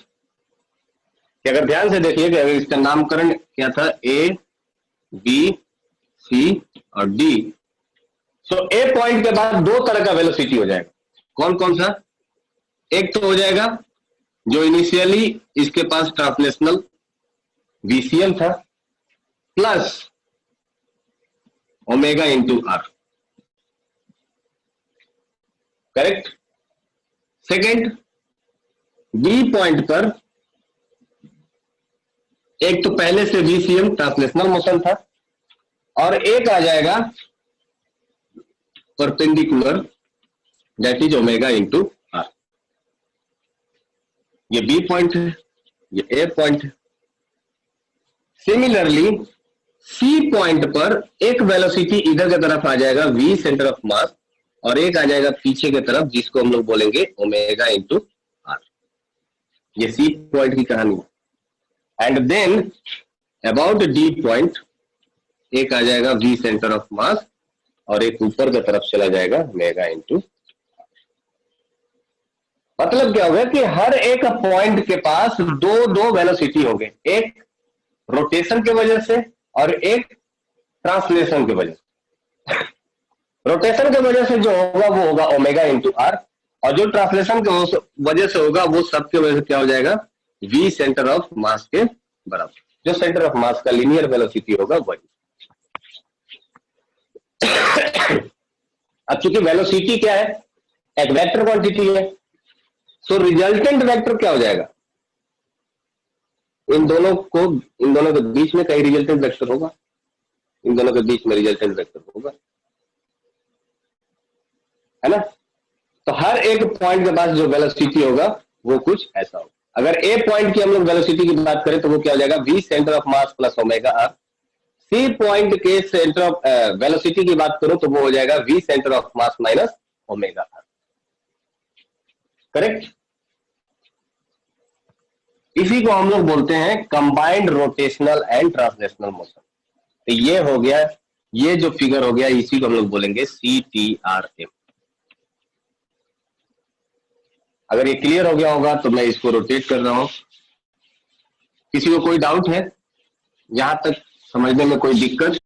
कि अगर ध्यान से देखिए कि अगर इसका नामकरण क्या था, ए, बी, सी और डी, सो ए पॉइंट के बाद दो तरह का वेलोसिटी हो जाएगा। कौन कौन सा, एक तो हो जाएगा जो इनिशियली इसके पास ट्रांसलेशनल VCM था plus omega into R, correct. Second, B point पर एक तो पहले से VCM ट्रांसलेशनल मोशन था और एक आ जाएगा perpendicular, that is omega into R. ये बी पॉइंट है, ये ए पॉइंट है। सिमिलरली सी पॉइंट पर एक वेलोसिटी इधर की तरफ आ जाएगा V सेंटर ऑफ मास और एक आ जाएगा पीछे की तरफ जिसको हम लोग बोलेंगे ओमेगा इंटू आर। ये सी पॉइंट की कहानी है। And then about D point एक आ जाएगा V सेंटर ऑफ मास और एक ऊपर की तरफ चला जाएगा ओमेगा इंटू। मतलब क्या होगा कि हर एक पॉइंट के पास दो दो वेलोसिटी होंगे, एक रोटेशन की वजह से और एक ट्रांसलेशन की वजह से। रोटेशन की वजह से जो होगा वो होगा ओमेगा इंटू आर और जो ट्रांसलेशन की वजह से होगा वो सबके वजह से क्या हो जाएगा, V सेंटर ऑफ मास के बराबर। जो सेंटर ऑफ मास का लीनियर वेलोसिटी होगा वही। अब चूंकि वेलोसिटी क्या है, एक वेक्टर क्वांटिटी है, सो रिजल्टेंट वेक्टर क्या हो जाएगा, इन दोनों के बीच में कहीं रिजल्टेंट वेक्टर होगा, इन दोनों के बीच में रिजल्टेंट वेक्टर होगा, है ना। तो हर एक पॉइंट के पास जो वेलोसिटी होगा वो कुछ ऐसा होगा। अगर ए पॉइंट की हम लोग वेलोसिटी की बात करें तो वो क्या हो जाएगा, V centre of mass plus omega R. C point के सेंटर ऑफ वेलोसिटी की बात करो तो वो हो जाएगा V centre of mass minus omega R, correct. इसी को हम लोग बोलते हैं combined rotational and translational motion. तो ये हो गया, ये जो फिगर हो गया इसी को हम लोग बोलेंगे CTRM। अगर ये क्लियर हो गया होगा तो मैं इसको रोटेट कर रहा हूं। किसी को कोई डाउट है, यहां तक समझने में कोई दिक्कत?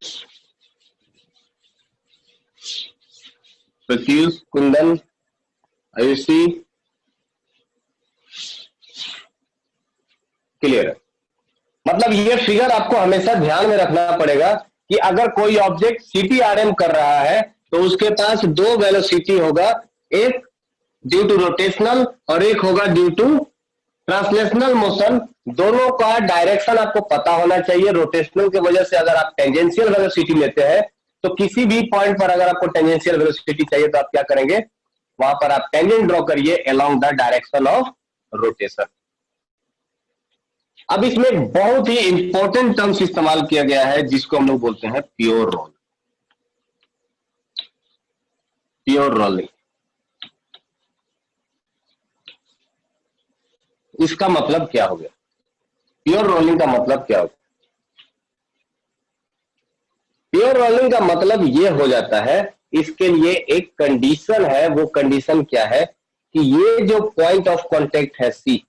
प्रत्युष, कुंदन, आयुषी, क्लियर है। मतलब ये फिगर आपको हमेशा ध्यान में रखना पड़ेगा कि अगर कोई ऑब्जेक्ट CTRM कर रहा है तो उसके पास दो वेलोसिटी होगा, एक ड्यू टू रोटेशनल और एक होगा ड्यू टू ट्रांसलेशनल मोशन। दोनों का डायरेक्शन आपको पता होना चाहिए। रोटेशनल की वजह से अगर आप टेंजेंशियल वेलोसिटी लेते हैं तो किसी भी पॉइंट पर अगर आपको टेंजेंशियल वेलोसिटी चाहिए तो आप क्या करेंगे, वहां पर आप टेंजेंट ड्रॉ करिए along the direction of rotation. अब इसमें एक बहुत ही इंपॉर्टेंट टर्म्स इस्तेमाल किया गया है जिसको हम लोग बोलते हैं प्योर रोल। प्योर रोलिंग, इसका मतलब क्या हो गया? प्योर रोलिंग का मतलब क्या हो गया? प्योर रोलिंग का मतलब ये हो जाता है, इसके लिए एक कंडीशन है। वो कंडीशन क्या है कि ये जो पॉइंट ऑफ कांटेक्ट है सी,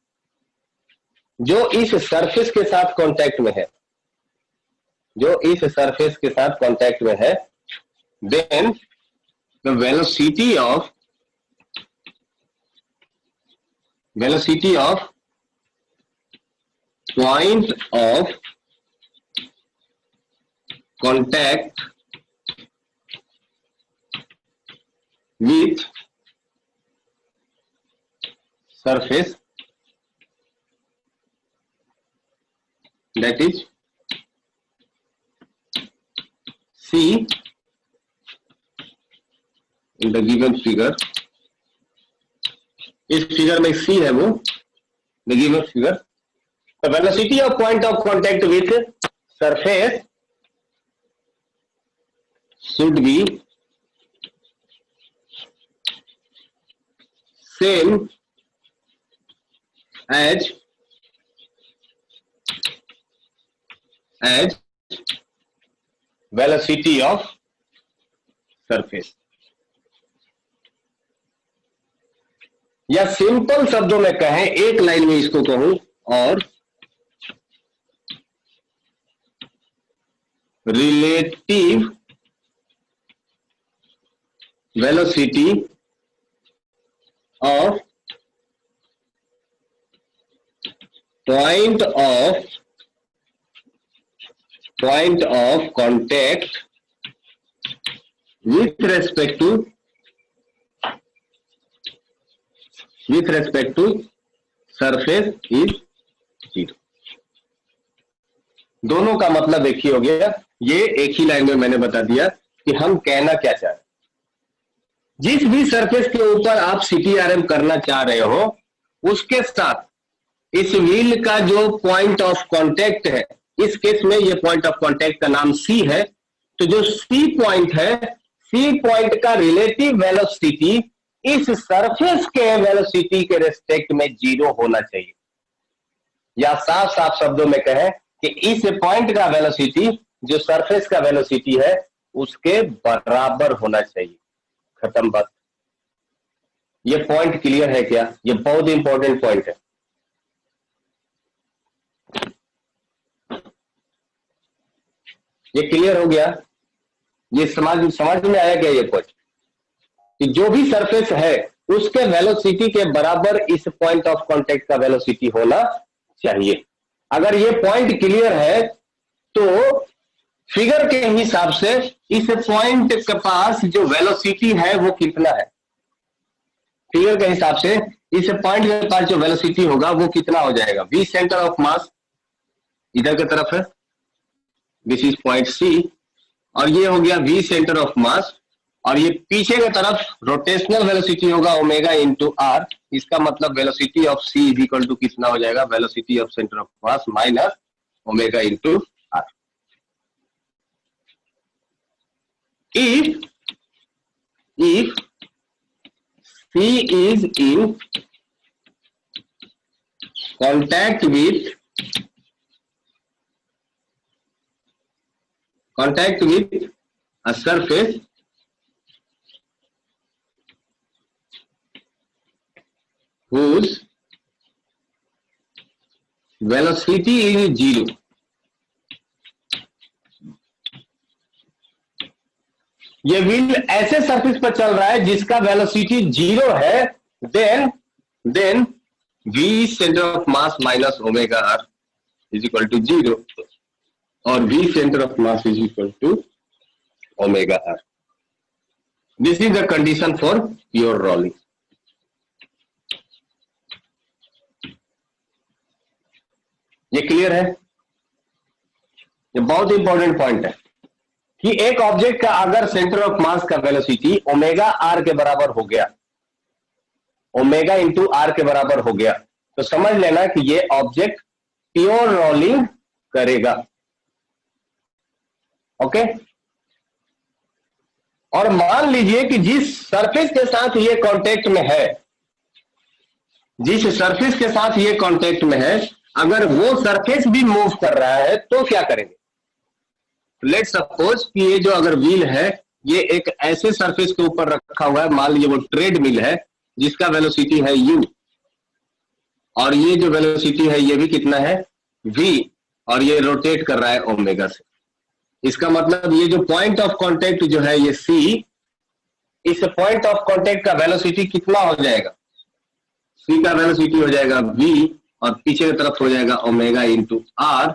जो इस सरफेस के साथ कांटेक्ट में है, जो इस सरफेस के साथ कांटेक्ट में है, then the velocity of point of contact with surface, that is C in the given figure। इस फिगर में C है वो, the given figure। The velocity of point of contact with surface should be same as velocity of surface। या simple शब्दों में कहें, एक line में इसको कहूं, और relative velocity of point of contact with respect to surface is 0। दोनों का मतलब एक ही हो गया। ये एक ही लाइन में मैंने बता दिया कि हम कहना क्या चाह रहे हैं। जिस भी सरफेस के ऊपर आप सीटीआरएम करना चाह रहे हो, उसके साथ इस व्हील का जो पॉइंट ऑफ कांटेक्ट है, इस केस में ये पॉइंट ऑफ कांटेक्ट का नाम सी है, तो जो सी पॉइंट है, सी पॉइंट का रिलेटिव वेलोसिटी इस सरफेस के वेलोसिटी के रेस्पेक्ट में 0 होना चाहिए। या साफ साफ शब्दों में कहें कि इस पॉइंट का वेलोसिटी जो सरफेस का वेलोसिटी है उसके बराबर होना चाहिए। खत्म बात। ये पॉइंट क्लियर है क्या? ये बहुत इंपॉर्टेंट पॉइंट है। ये क्लियर हो गया? ये समझ में आया क्या? ये पॉइंट कि जो भी सरफेस है उसके वेलोसिटी के बराबर इस पॉइंट ऑफ कांटेक्ट का वेलोसिटी होना चाहिए। अगर ये पॉइंट क्लियर है तो फिगर के हिसाब से इस पॉइंट के पास जो वेलोसिटी है वो कितना है, फिगर के हिसाब से इस पॉइंट के पास जो वेलोसिटी होगा वो कितना हो जाएगा? v सेंटर ऑफ मास इधर की तरफ है, दिस इज पॉइंट सी, और ये हो गया v सेंटर ऑफ मास, और ये पीछे की तरफ रोटेशनल वेलोसिटी होगा ओमेगा इंटू आर। इसका मतलब velocity of C is equal to कितना हो जाएगा? Velocity of center of mass minus omega into R. If C is in contact with a surface whose velocity is 0, ये wheel ऐसे surface पर चल रहा है जिसका वेलोसिटी 0 है, then v centre of mass minus omega R is equal to 0, और v centre of mass is equal to omega R. This is the condition for pure rolling. ये क्लियर है? ये बहुत इंपॉर्टेंट पॉइंट है कि एक object का अगर सेंटर ऑफ मास का वेलोसिटी ओमेगा आर के बराबर हो गया, ओमेगा इंटू आर के बराबर हो गया, तो समझ लेना कि ये ऑब्जेक्ट प्योर रोलिंग करेगा। ओके, और मान लीजिए कि जिस सरफेस के साथ ये कांटेक्ट में है, जिस सरफेस के साथ ये कांटेक्ट में है, अगर वो सरफेस भी मूव कर रहा है तो क्या करेंगे? लेट सपोज कि ये जो अगर व्हील है ये एक ऐसे सरफेस के ऊपर रखा हुआ है, मान लीजिए वो ट्रेड व्हील है जिसका वेलोसिटी है u, और ये जो वेलोसिटी है ये भी कितना है v, और ये रोटेट कर रहा है ओमेगा से। इसका मतलब ये जो पॉइंट ऑफ कांटेक्ट जो है ये c, इस पॉइंट ऑफ कांटेक्ट का वेलोसिटी कितना हो जाएगा? c का वेलोसिटी हो जाएगा v, और पीछे की तरफ हो जाएगा omega into r,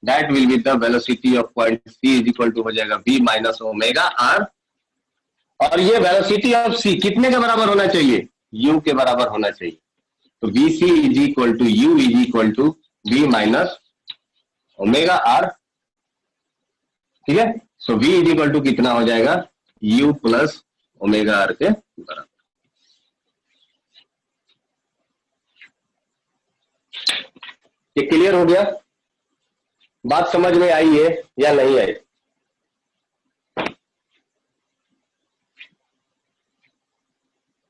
that will be the velocity of point c is equal to हो जाएगा v माइनस ओमेगा r। और ये वेलोसिटी ऑफ c कितने के बराबर होना चाहिए? u के बराबर होना चाहिए। तो vc is equal to u is equal to v minus omega r। ठीक है, so v is equal to कितना हो जाएगा? u प्लस ओमेगा r के बराबर। ये क्लियर हो गया? बात समझ में आई है या नहीं आई?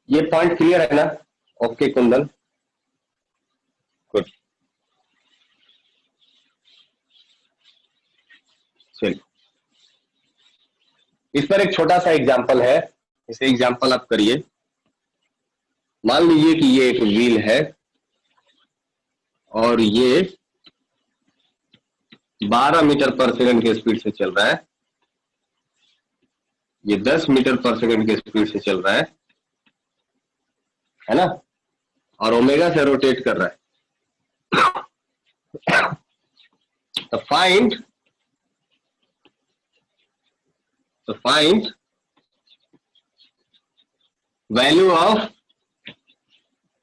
ये पॉइंट क्लियर है ना? Okay Kundan, good. चलिए, इस पर एक छोटा सा एग्जांपल है, इसे एग्जांपल आप करिए। मान लीजिए कि ये एक व्हील है और ये 12 मीटर पर सेकंड के स्पीड से चल रहा है, ये 10 मीटर पर सेकंड के स्पीड से चल रहा है ना, और ओमेगा से रोटेट कर रहा है। तो find value of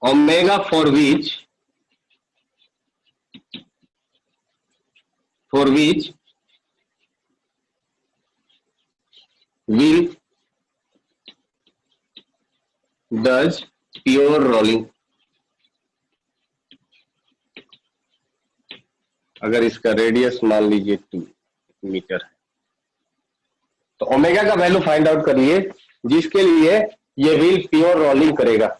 omega for which will does pure rolling। अगर इसका रेडियस मान लीजिए 2 मीटर है, तो ओमेगा का वैल्यू फाइंड आउट करिए जिसके लिए ये व्हील प्योर रोलिंग करेगा।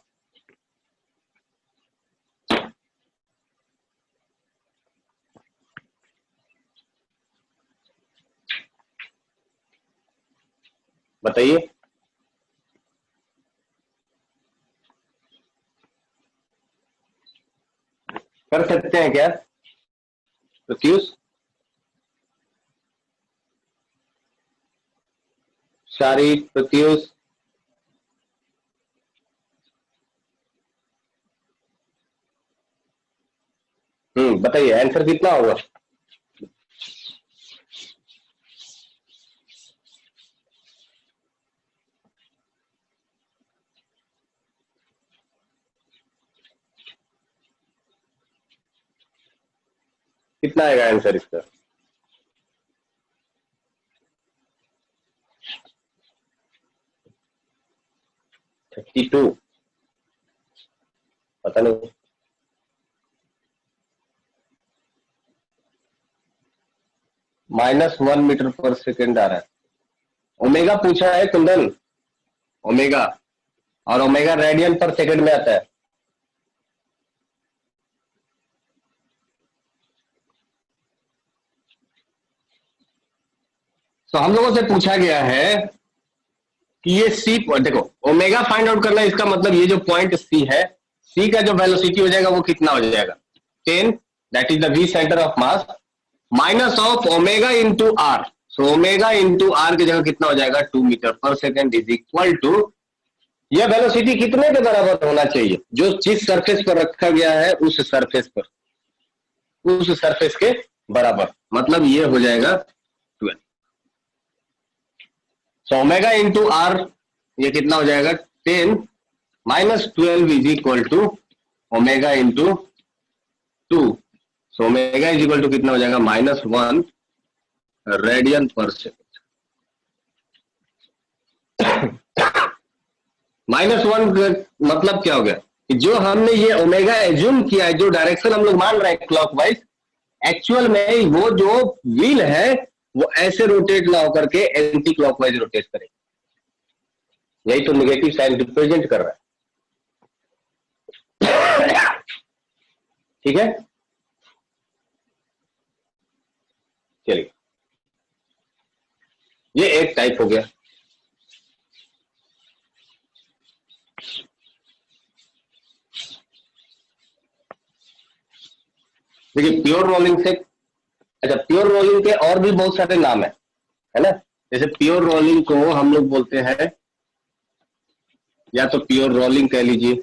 बताइए। कर सकते हैं क्या प्रत्युष? शारिक, प्रत्युष? बताइए आंसर कितना होगा? कितना आएगा आंसर इसका? -32, पता नहीं। -1 मीटर पर सेकेंड आ रहा है। ओमेगा पूछा है कुंदन, ओमेगा, और ओमेगा रेडियन पर सेकंड में आता है। तो हम लोगों से पूछा गया है कि ये सी, देखो ओमेगा फाइंड आउट करना है, इसका मतलब ये जो पॉइंट सी है, सी का जो वेलोसिटी हो जाएगा वो कितना हो जाएगा? 10, that is the V centre of mass, minus of omega into R. So omega into R की जगह कितना हो जाएगा? 2 मीटर पर सेकेंड इज इक्वल टू, यह वेलोसिटी कितने के बराबर होना चाहिए? जो जिस सरफेस पर रखा गया है उस सरफेस के बराबर, मतलब ये हो जाएगा 12। सो ओमेगा इंटू आर ये कितना हो जाएगा? 10 minus 12 is equal to omega into 2। So omega is equal to कितना हो जाएगा? -1 रेडियन पर सेकेंड। -1 मतलब क्या हो गया कि जो हमने ये ओमेगा एज्यूम किया है, जो डायरेक्शन हम लोग मान रहे हैं क्लॉकवाइज, एक्चुअल में वो जो व्हील है वो ऐसे रोटेट ना होकर के एंटी क्लॉकवाइज रोटेट करे। यही तो नेगेटिव साइन रिप्रेजेंट कर रहा है। ठीक है, चलिए ये एक टाइप हो गया। देखिए प्योर रोलिंग से, अच्छा प्योर रोलिंग के और भी बहुत सारे नाम है ना। जैसे प्योर रोलिंग को हम लोग बोलते हैं, या तो प्योर रोलिंग कह लीजिए,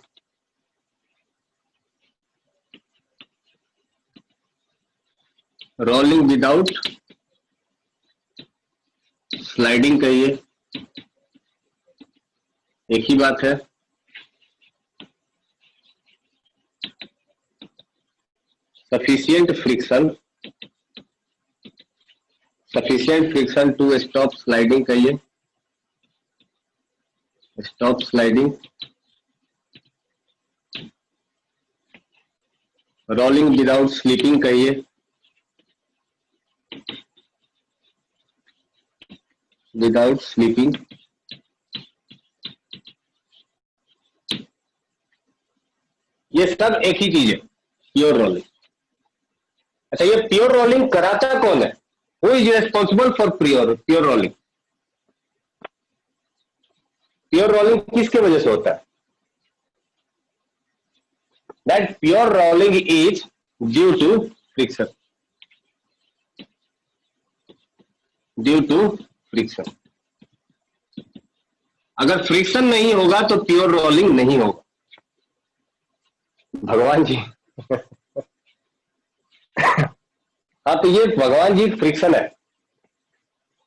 रोलिंग विदाउट स्लाइडिंग कहिए, एक ही बात है। Sufficient friction to stop sliding कहिए, stop sliding. Rolling without slipping कहिए, विदाउट स्लीपिंग। ये सब एक ही चीज है, प्योर रोलिंग। अच्छा ये प्योर रोलिंग कराता कौन है? Who is responsible for pure rolling? Pure rolling किसके वजह से होता है? That pure rolling is due to friction, due to friction. अगर फ्रिक्शन नहीं होगा तो प्योर रोलिंग नहीं होगा। भगवान जी हाँ तो ये भगवान जी फ्रिक्शन है।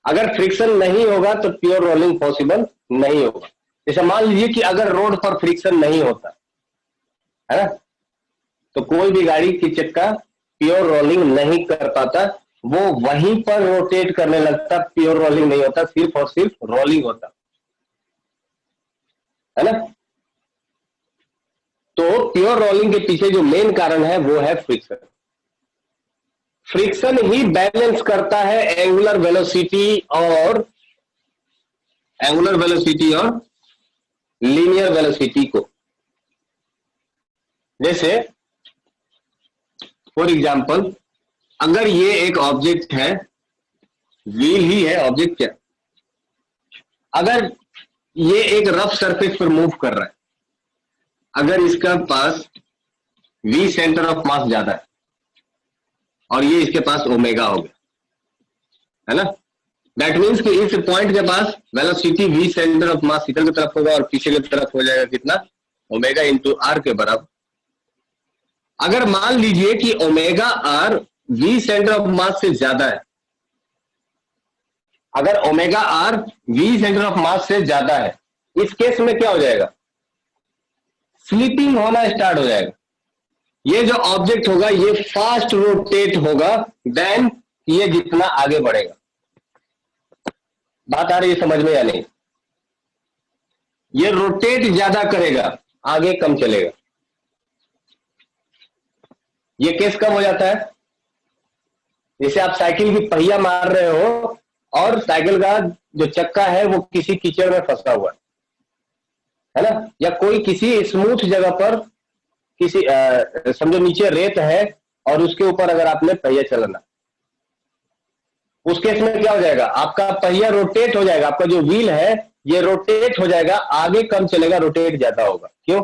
अगर फ्रिक्शन नहीं होगा तो प्योर रोलिंग पॉसिबल नहीं होगा। जैसे मान लीजिए कि अगर रोड पर फ्रिक्शन नहीं होता है ना, तो कोई भी गाड़ी की चक्का प्योर रोलिंग नहीं कर पाता, वो वहीं पर रोटेट करने लगता, प्योर रोलिंग नहीं होता, सिर्फ और सिर्फ रोलिंग होता है ना। तो प्योर रोलिंग के पीछे जो मेन कारण है वो है फ्रिक्शन। फ्रिक्शन ही बैलेंस करता है एंगुलर वेलोसिटी और लीनियर वेलोसिटी को। जैसे फॉर एग्जांपल अगर ये एक ऑब्जेक्ट है, व्हील ही है ऑब्जेक्ट, क्या अगर ये एक रफ सरफेस पर मूव कर रहा है, अगर इसका पास v सेंटर ऑफ मास ज्यादा है और ये इसके पास ओमेगा हो गया, है ना, दैट मीन्स कि इस पॉइंट के पास velocity v centre of mass इधर की तरफ होगा और पीछे की तरफ हो जाएगा कितना, ओमेगा इंटू आर के बराबर। अगर मान लीजिए कि omega R v centre of mass से ज्यादा है, अगर omega R v centre of mass से ज्यादा है, इस केस में क्या हो जाएगा, स्लिपिंग होना स्टार्ट हो जाएगा। ये जो ऑब्जेक्ट होगा ये फास्ट रोटेट होगा देन ये जितना आगे बढ़ेगा। बात आ रही है समझ में या नहीं? ये रोटेट ज्यादा करेगा, आगे कम चलेगा। ये केस कब हो जाता है? जैसे आप साइकिल की पहिया मार रहे हो और साइकिल का जो चक्का है वो किसी कीचड़ में फंसा हुआ है ना, या कोई किसी स्मूथ जगह पर किसी समझो नीचे रेत है और उसके ऊपर अगर आपने पहिया चलाना, उस केस में क्या हो जाएगा, आपका पहिया रोटेट हो जाएगा, आपका जो व्हील है ये रोटेट हो जाएगा, आगे कम चलेगा, रोटेट ज्यादा होगा। क्यों?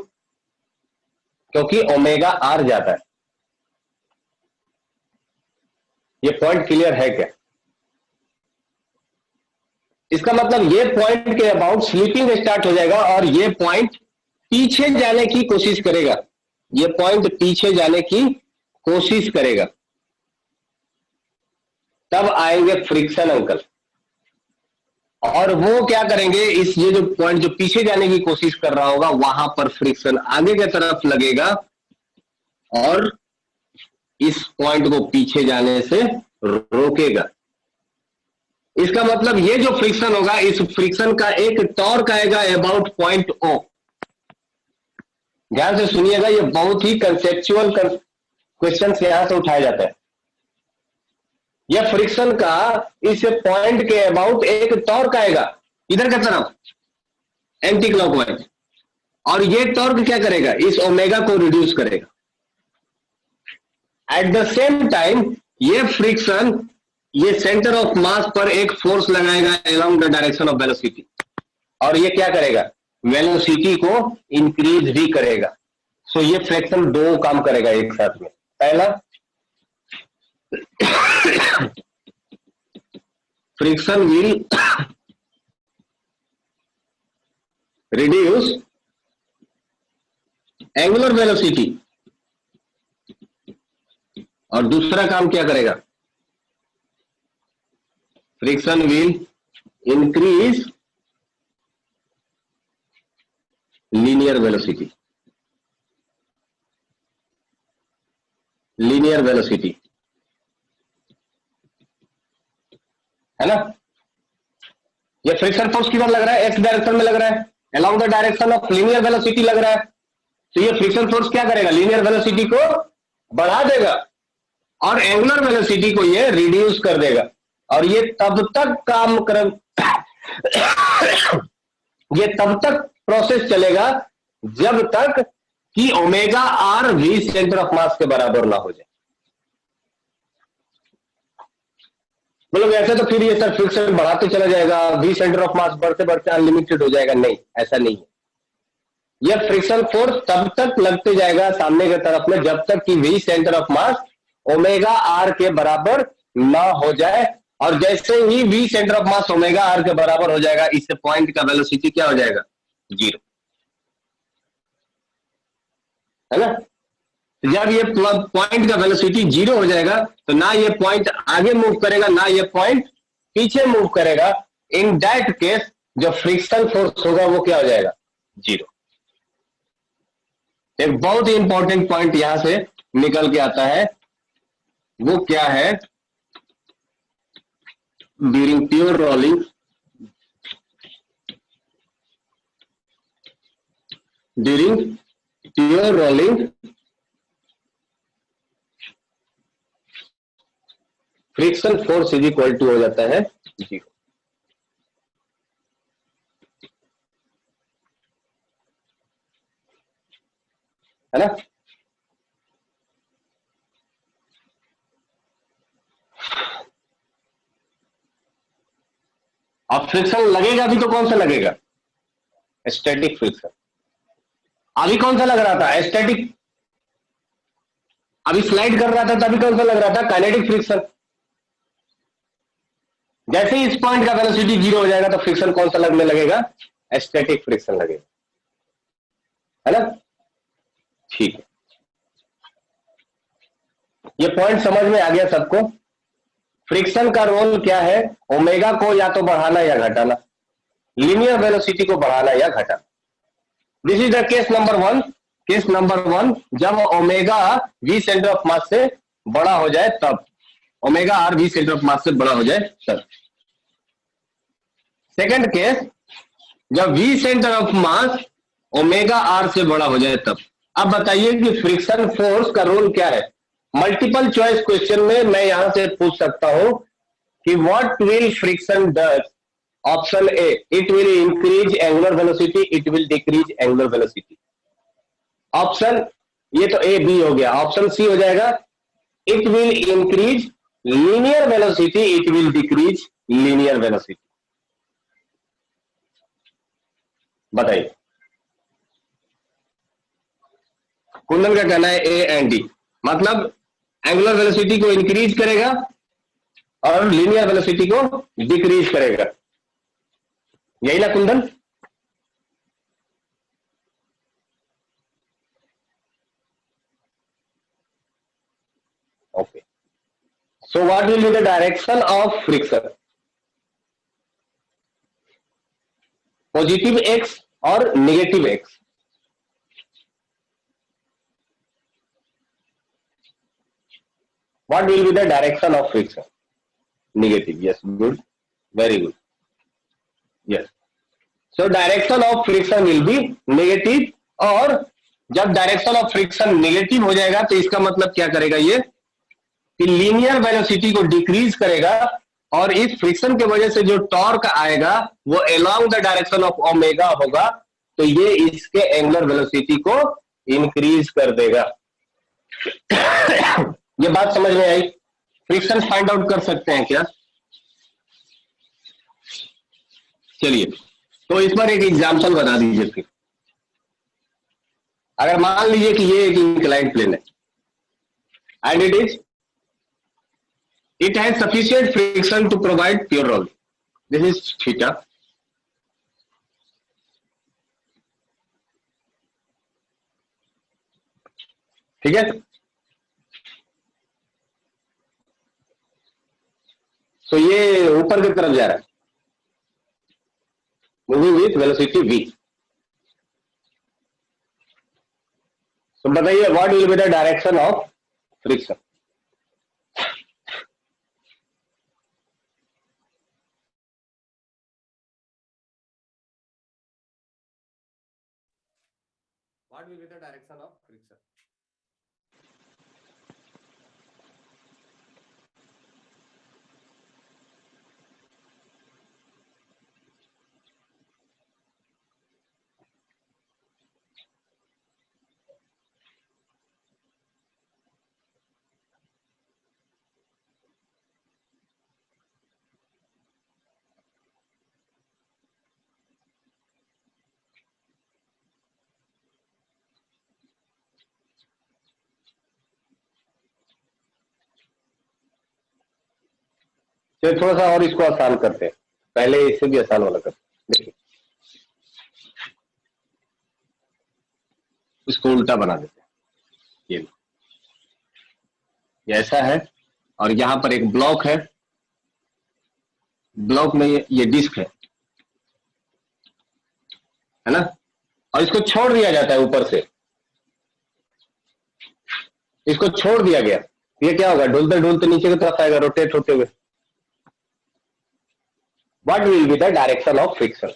क्योंकि ओमेगा आर ज्यादा है। ये पॉइंट क्लियर है क्या? इसका मतलब ये पॉइंट के अबाउट स्लीपिंग स्टार्ट हो जाएगा और ये पॉइंट पीछे जाने की कोशिश करेगा, ये पॉइंट पीछे जाने की कोशिश करेगा, तब आएंगे फ्रिक्शन अंकल। और वो क्या करेंगे, इस ये जो पॉइंट जो पीछे जाने की कोशिश कर रहा होगा वहां पर फ्रिक्शन आगे की तरफ लगेगा और इस पॉइंट को पीछे जाने से रोकेगा। इसका मतलब ये जो फ्रिक्शन होगा, इस फ्रिक्शन का एक टॉर्क आएगा अबाउट पॉइंट ओ। ध्यान से सुनिएगा, ये बहुत ही कंसेप्चुअल क्वेश्चन यहां से उठाया जाता है। यह फ्रिक्शन का इस पॉइंट के अबाउट एक टॉर्क आएगा इधर की तरफ एंटी क्लॉकवाइज, और ये टॉर्क क्या करेगा, इस ओमेगा को रिड्यूस करेगा। एट द सेम टाइम ये फ्रिक्शन ये सेंटर ऑफ मास पर एक फोर्स लगाएगा along the direction of velocity, और ये क्या करेगा, वेलोसिटी को इंक्रीज भी करेगा। सो ये फ्रिक्शन दो काम करेगा एक साथ में। पहला, friction will reduce angular velocity, और दूसरा काम क्या करेगा, friction will increase linear velocity. Linear velocity है ना, ये फ्रिक्शन फोर्स किधर लग रहा है, एक्स डायरेक्शन में लग रहा है, along the direction of linear velocity लग रहा है। तो ये फ्रिक्शन फोर्स क्या करेगा, लीनियर वेलोसिटी को बढ़ा देगा और एंगुलर वेलोसिटी को ये रिड्यूस कर देगा, और ये तब तक काम कर ये तब तक प्रोसेस चलेगा जब तक कि omega R V centre of mass के बराबर ना हो जाए। मतलब ऐसे तो फिर ये सर फ्रिक्शन बढ़ाते चला जाएगा, वी सेंटर ऑफ मास बढ़ते बढ़ते अनलिमिटेड हो जाएगा, नहीं ऐसा नहीं है। यह फ्रिक्शन फोर्स तब तक लगते जाएगा सामने की तरफ में जब तक कि V centre of mass omega R के बराबर ना हो जाए, और जैसे ही V centre of mass omega R के बराबर हो जाएगा, इससे पॉइंट का वेलोसिटी क्या हो जाएगा, जीरो, है ना। जब ये पॉइंट का वेलोसिटी जीरो हो जाएगा तो ना ये पॉइंट आगे मूव करेगा ना ये पॉइंट पीछे मूव करेगा। इन दैट केस जो फ्रिक्शन फोर्स होगा वो क्या हो जाएगा, जीरो। एक बहुत ही इंपॉर्टेंट पॉइंट यहां से निकल के आता है, वो क्या है, during pure rolling friction force is equal to हो जाता है जीरो, है ना। अब फ्रिक्शन लगेगा भी तो कौन सा लगेगा, स्टैटिक फ्रिक्शन। अभी कौन सा लग रहा था, स्टैटिक। अभी स्लाइड कर रहा था तभी कौन सा लग रहा था, काइनेटिक फ्रिक्शन। जैसे ही इस पॉइंट का वेलोसिटी जीरो हो जाएगा तो फ्रिक्शन कौन सा लगने लगेगा, स्टैटिक फ्रिक्शन लगेगा, है ना। ठीक है, ये पॉइंट समझ में आ गया सबको। फ्रिक्शन का रोल क्या है, ओमेगा को या तो बढ़ाना या घटाना, लीनियर वेलोसिटी को बढ़ाना या घटाना। This is the case number one. Case number one, जब omega V centre of mass से बड़ा हो जाए तब, omega R V centre of mass से बड़ा हो जाए तब। सेकंड केस, जब V centre of mass omega R से बड़ा हो जाए तब। अब बताइए कि फ्रिक्शन फोर्स का रोल क्या है। मल्टीपल चॉइस क्वेश्चन में मैं यहां से पूछ सकता हूं कि what will friction does. Option A, it will increase angular velocity, it will decrease angular velocity. Option, ये तो ए बी हो गया। ऑप्शन सी हो जाएगा, it will increase linear velocity, it will decrease linear velocity. बताइए, कुंदन का कहना है ए एंड डी, मतलब एंगुलर वेलोसिटी को इंक्रीज करेगा और लीनियर वेलोसिटी को डिक्रीज करेगा, यही ना Kundan. Okay, so what will be the direction of friction, positive X और negative X. What will be the direction of friction? Negative. Yes, good. Very good. Yes. So direction of friction will be negative, और जब direction of friction negative हो जाएगा तो इसका मतलब क्या करेगा, ये कि लीनियर वेलोसिटी को डिक्रीज करेगा और इस फ्रिक्शन की वजह से जो टॉर्क आएगा वो along the direction of omega होगा, तो ये इसके एंगुलर वेलोसिटी को इंक्रीज कर देगा। ये बात समझ में आई? फ्रिक्शन फाइंड आउट कर सकते हैं क्या? चलिए, तो इस पर एक एग्जांपल बता दीजिए फिर। अगर मान लीजिए कि ये एक इंक्लाइंड प्लेन है and it has sufficient friction to provide pure rolling. This is theta. ठीक है, तो ये ऊपर की तरफ जा रहा है, मूविंग विथ वेलोसिटी v। तो बताइए what will be the direction of friction? What will be the direction of friction? चलिए थोड़ा सा और इसको आसान करते हैं, पहले इससे भी आसान वाला करते हैं। देखिए, इसको उल्टा बना देते हैं। ये ऐसा है और यहां पर एक ब्लॉक है, ब्लॉक में ये डिस्क है ना, और इसको छोड़ दिया जाता है ऊपर से, इसको छोड़ दिया गया, ये क्या होगा? ढूलते ढूलते नीचे की तरफ आएगा, रोटेट होते हुए। What will be the direction of friction?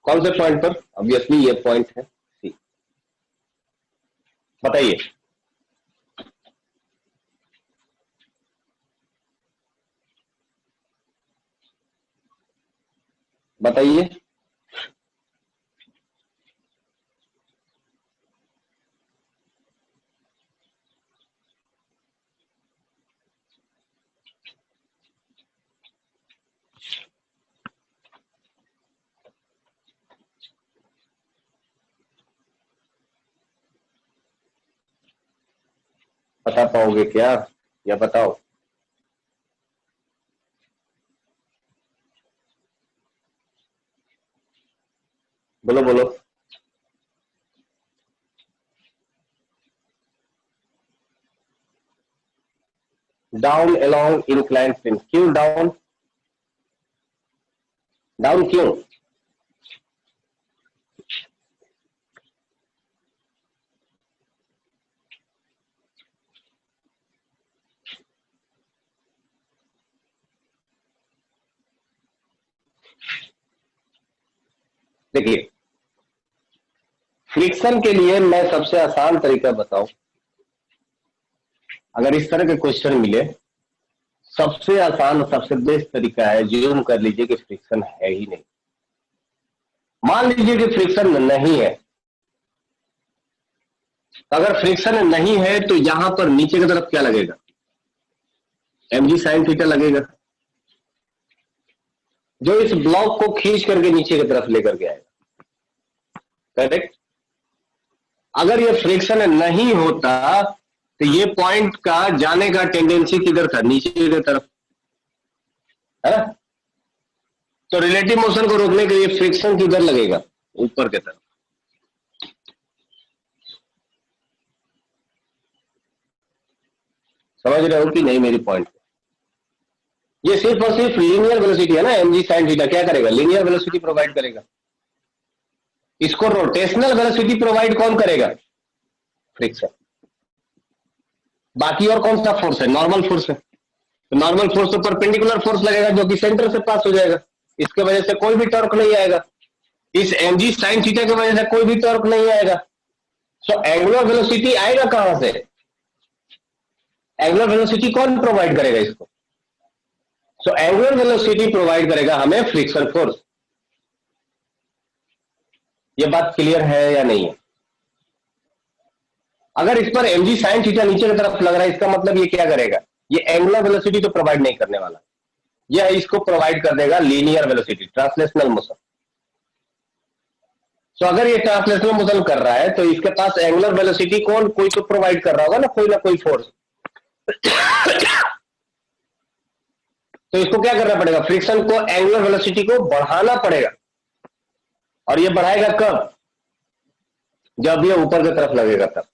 कौन से पॉइंट पर? ऑब्वियसली ये पॉइंट है सी। बताइए, बताइए। बता पाओगे क्या या बताओ? बोलो बोलो। Down along inclined plane. क्यों डाउन? डाउन क्यों? देखिए, फ्रिक्शन के लिए मैं सबसे आसान तरीका बताऊं, अगर इस तरह के क्वेश्चन मिले, सबसे आसान और सबसे बेस्ट तरीका है, ज्यूम कर लीजिए कि फ्रिक्शन है ही नहीं। मान लीजिए कि फ्रिक्शन नहीं है, अगर फ्रिक्शन नहीं है तो यहां पर नीचे की तरफ क्या लगेगा? mg sin थीटा लगेगा, जो इस ब्लॉक को खींच करके नीचे की तरफ लेकर के आएगा। करेक्ट? अगर ये फ्रिक्शन नहीं होता तो ये पॉइंट का जाने का टेंडेंसी किधर था? नीचे की तरफ, है ना? तो रिलेटिव मोशन को रोकने के लिए फ्रिक्शन किधर लगेगा? ऊपर की तरफ। समझ रहे हो कि नहीं मेरी पॉइंट? ये सिर्फ और सिर्फ लीनियर वेलोसिटी है ना, mg sin थीटा क्या करेगा? लीनियर वेलोसिटी प्रोवाइड करेगा। इसको रोटेशनल वेलोसिटी प्रोवाइड कौन करेगा? फ्रिक्शन। बाकी और कौन सा फोर्स है? नॉर्मल फोर्स है। तो नॉर्मल फोर्स तो परपेंडिकुलर फोर्स लगेगा जो कि सेंटर से पास हो जाएगा, इसके वजह से कोई भी टॉर्क नहीं आएगा। इस mg sin थीटा की वजह से कोई भी टॉर्क नहीं आएगा। सो एंगुलर वेलोसिटी आएगा कहां से? एंगुलर वेलोसिटी कौन प्रोवाइड करेगा इसको? सो एंगुलर वेलोसिटी प्रोवाइड करेगा हमें फ्रिक्शन फोर्स। ये बात क्लियर है या नहीं है? अगर इस पर mg sin थीटा नीचे की तरफ लग रहा है, इसका मतलब ये क्या करेगा? ये एंगुलर वेलोसिटी तो प्रोवाइड नहीं करने वाला, यह इसको प्रोवाइड कर देगा लीनियर वेलोसिटी, ट्रांसलेशनल मोशन। तो अगर ये ट्रांसलेशनल मोशन कर रहा है तो इसके पास एंगुलर वेलोसिटी कोई तो प्रोवाइड कर रहा होगा ना कोई फोर्स। तो इसको क्या करना पड़ेगा? फ्रिक्शन को, एंगुलर वेलोसिटी को बढ़ाना पड़ेगा। और ये बढ़ाएगा कब? जब ये ऊपर की तरफ लगेगा तब।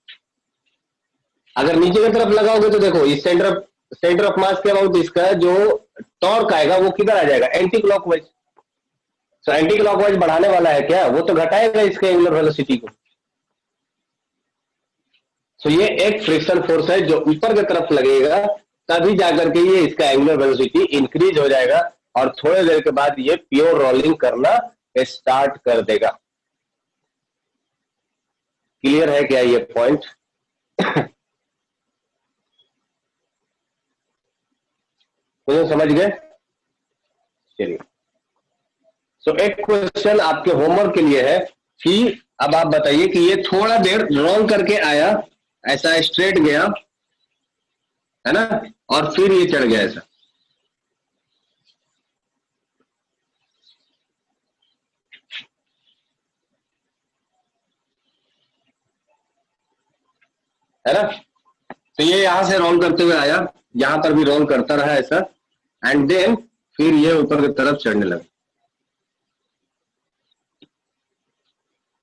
अगर नीचे की तरफ लगाओगे तो देखो, इस सेंटर ऑफ मास के अबाउट इसका जो टॉर्क आएगा वो किधर आ जाएगा? Anti clockwise. तो एंटी क्लॉकवाइज बढ़ाने वाला है क्या? वो तो घटाएगा इसके एंगुलर वेलोसिटी को। तो ये एक फ्रिक्शन फोर्स है जो ऊपर की तरफ लगेगा, तभी जाकर के ये इसका एंगुलर वेलोसिटी इंक्रीज हो जाएगा और थोड़ी देर के बाद ये प्योर रोलिंग करना स्टार्ट कर देगा। क्लियर है क्या ये पॉइंट? तो समझ गए? चलिए, सो एक क्वेश्चन आपके होमवर्क के लिए है कि अब आप बताइए कि ये थोड़ा देर रोल करके आया, ऐसा स्ट्रेट गया है ना, और फिर ये चढ़ गया ऐसा। है ना? तो ये यहां से रोल करते हुए आया, यहां पर भी रोल करता रहा ऐसा, एंड देन फिर ये ऊपर की तरफ चढ़ने लगा।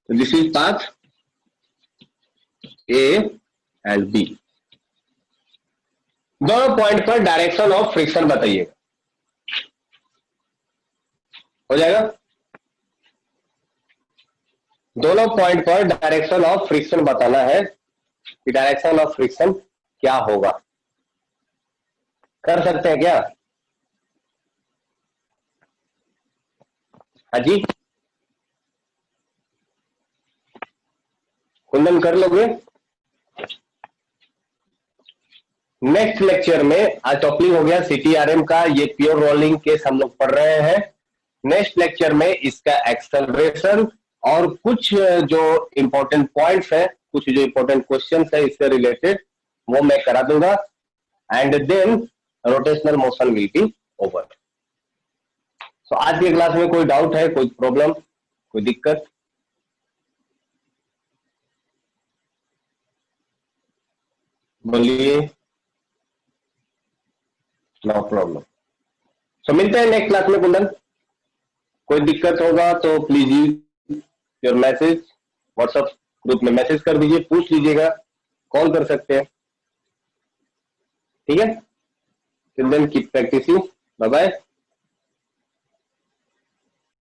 तो this is path A and B. दोनों पॉइंट पर डायरेक्शन ऑफ फ्रिक्शन बताइएगा। हो जाएगा? दोनों पॉइंट पर डायरेक्शन ऑफ फ्रिक्शन बताना है कि डायरेक्शन ऑफ फ्रिक्शन क्या होगा। कर सकते हैं क्या? हाँ जी, कुंदन कर लोगे? नेक्स्ट लेक्चर में, आज टॉपिक हो गया सीटीआरएम का, ये प्योर रोलिंग केस हम लोग पढ़ रहे हैं। नेक्स्ट लेक्चर में इसका एक्सेलरेशन और कुछ जो इंपॉर्टेंट पॉइंट्स है, कुछ जो इंपॉर्टेंट क्वेश्चंस है इससे रिलेटेड, वो मैं करा दूंगा, and then rotational motion will be over. तो आज की क्लास में कोई डाउट है, कोई प्रॉब्लम, कोई दिक्कत? बोलिए। No problem. तो मिलते हैं नेक्स्ट क्लास में कुंदन। कोई दिक्कत होगा तो please your message, WhatsApp group में मैसेज कर दीजिए, पूछ लीजिएगा, कॉल कर सकते हैं। ठीक है? Till then keep practicing. Bye bye.